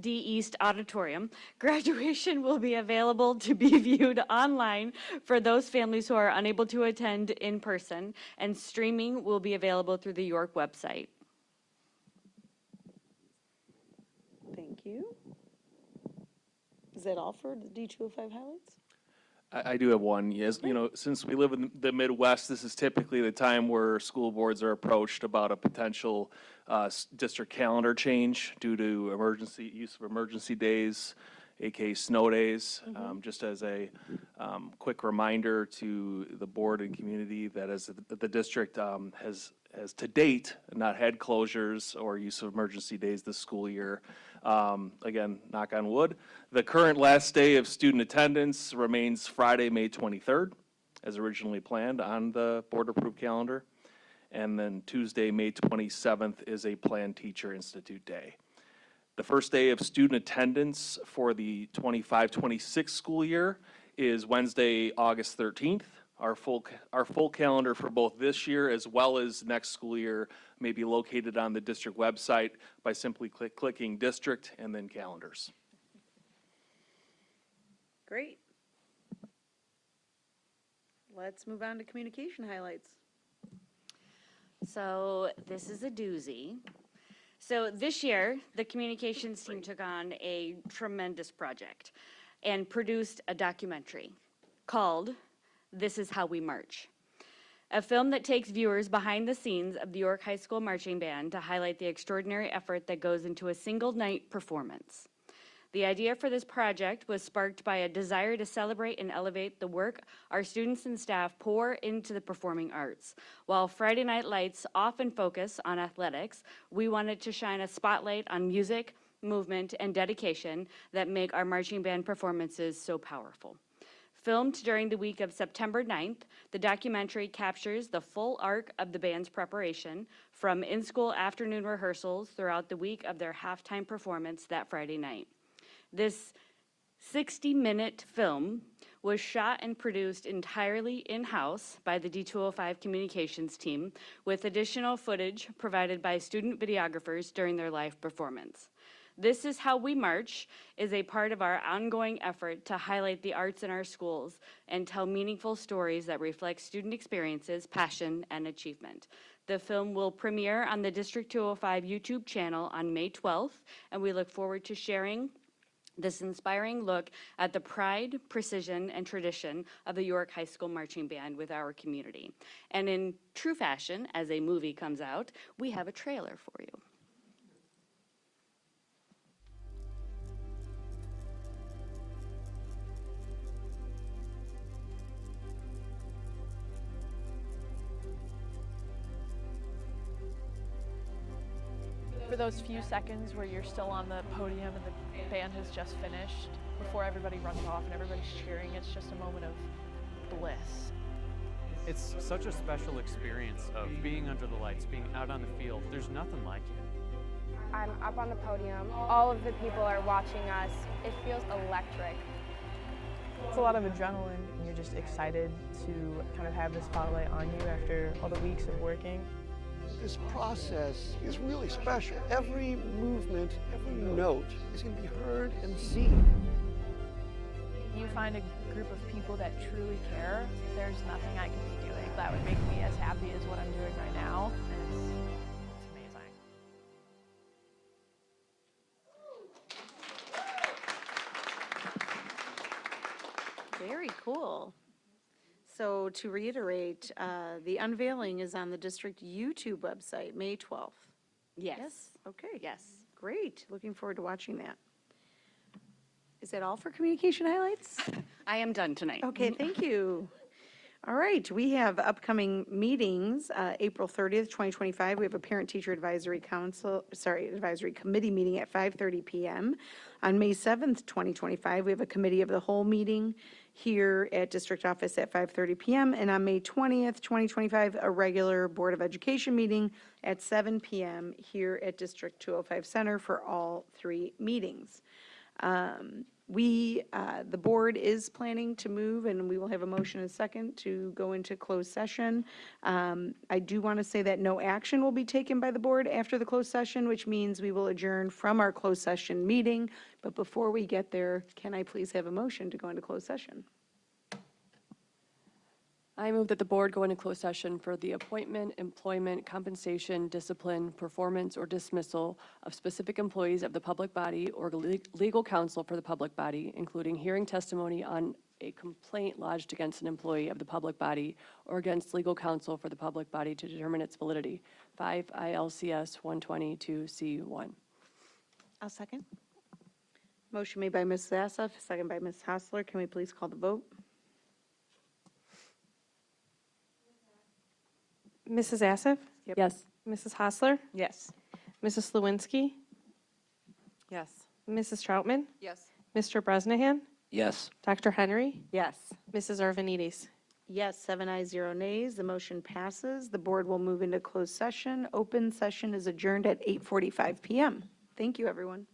D. East Auditorium. Graduation will be available to be viewed online for those families who are unable to attend in person, and streaming will be available through the York website. Thank you. Is that all for the D205 highlights? I do have one. Yes, since we live in the Midwest, this is typically the time where school boards are approached about a potential district calendar change due to use of emergency days, aka snow days. Just as a quick reminder to the board and community that as the district has to date not had closures or use of emergency days this school year. Again, knock on wood. The current last day of student attendance remains Friday, May 23rd, as originally planned on the board-approved calendar. And then Tuesday, May 27th is a planned Teacher Institute Day. The first day of student attendance for the 25-26 school year is Wednesday, August 13th. Our full calendar for both this year as well as next school year may be located on the district website by simply clicking district and then calendars. Great. Let's move on to communication highlights. So this is a doozy. So this year, the communications team took on a tremendous project and produced a documentary called This Is How We March, a film that takes viewers behind the scenes of the York High School Marching Band to highlight the extraordinary effort that goes into a single night performance. The idea for this project was sparked by a desire to celebrate and elevate the work our students and staff pour into the performing arts. While Friday Night Lights often focus on athletics, we wanted to shine a spotlight on music, movement, and dedication that make our marching band performances so powerful. Filmed during the week of September 9th, the documentary captures the full arc of the band's preparation from in-school afternoon rehearsals throughout the week of their halftime performance that Friday night. This 60-minute film was shot and produced entirely in-house by the D205 communications team, with additional footage provided by student videographers during their live performance. This Is How We March is a part of our ongoing effort to highlight the arts in our schools and tell meaningful stories that reflect student experiences, passion, and achievement. The film will premiere on the District 205 YouTube channel on May 12th, and we look forward to sharing this inspiring look at the pride, precision, and tradition of the York High School Marching Band with our community. And in true fashion, as a movie comes out, we have a trailer for you. For those few seconds where you're still on the podium and the band has just finished, before everybody runs off and everybody's cheering, it's just a moment of bliss. It's such a special experience of being under the lights, being out on the field. There's nothing like it. I'm up on the podium. All of the people are watching us. It feels electric. It's a lot of adrenaline, and you're just excited to kind of have the spotlight on you after all the weeks of working. This process is really special. Every movement, every note is going to be heard and seen. You find a group of people that truly care, there's nothing I can be doing that would make me as happy as what I'm doing right now, and it's amazing. Very cool. So to reiterate, the unveiling is on the district YouTube website, May 12th. Yes. Okay. Yes. Great. Looking forward to watching that. Is that all for communication highlights? I am done tonight. Okay, thank you. All right, we have upcoming meetings. April 30th, 2025, we have a Parent-Teacher Advisory Committee meeting at 5:30 p.m. On May 7th, 2025, we have a Committee of the Whole meeting here at District Office at 5:30 p.m. And on May 20th, 2025, a regular Board of Education meeting at 7 p.m. here at District 205 Center for all three meetings. The board is planning to move, and we will have a motion and a second to go into closed session. I do want to say that no action will be taken by the board after the closed session, which means we will adjourn from our closed session meeting. But before we get there, can I please have a motion to go into closed session? I move that the board go into closed session for the appointment, employment, compensation, discipline, performance, or dismissal of specific employees of the public body or legal counsel for the public body, including hearing testimony on a complaint lodged against an employee of the public body or against legal counsel for the public body to determine its validity. 5 ILCS 122C1. I'll second. Motion made by Ms. Zassoff, second by Ms. Hassler. Can we please call the vote? Mrs. Assif? Yes. Mrs. Hassler? Yes. Mrs. Lewinsky? Yes. Mrs. Troutman? Yes. Mr. Bresnahan? Yes. Dr. Henry? Yes. Mrs. Arvanites? Yes, 7 ayes, 0 nays. The motion passes. The board will move into closed session. Open session is adjourned at 8:45 p.m. Thank you, everyone.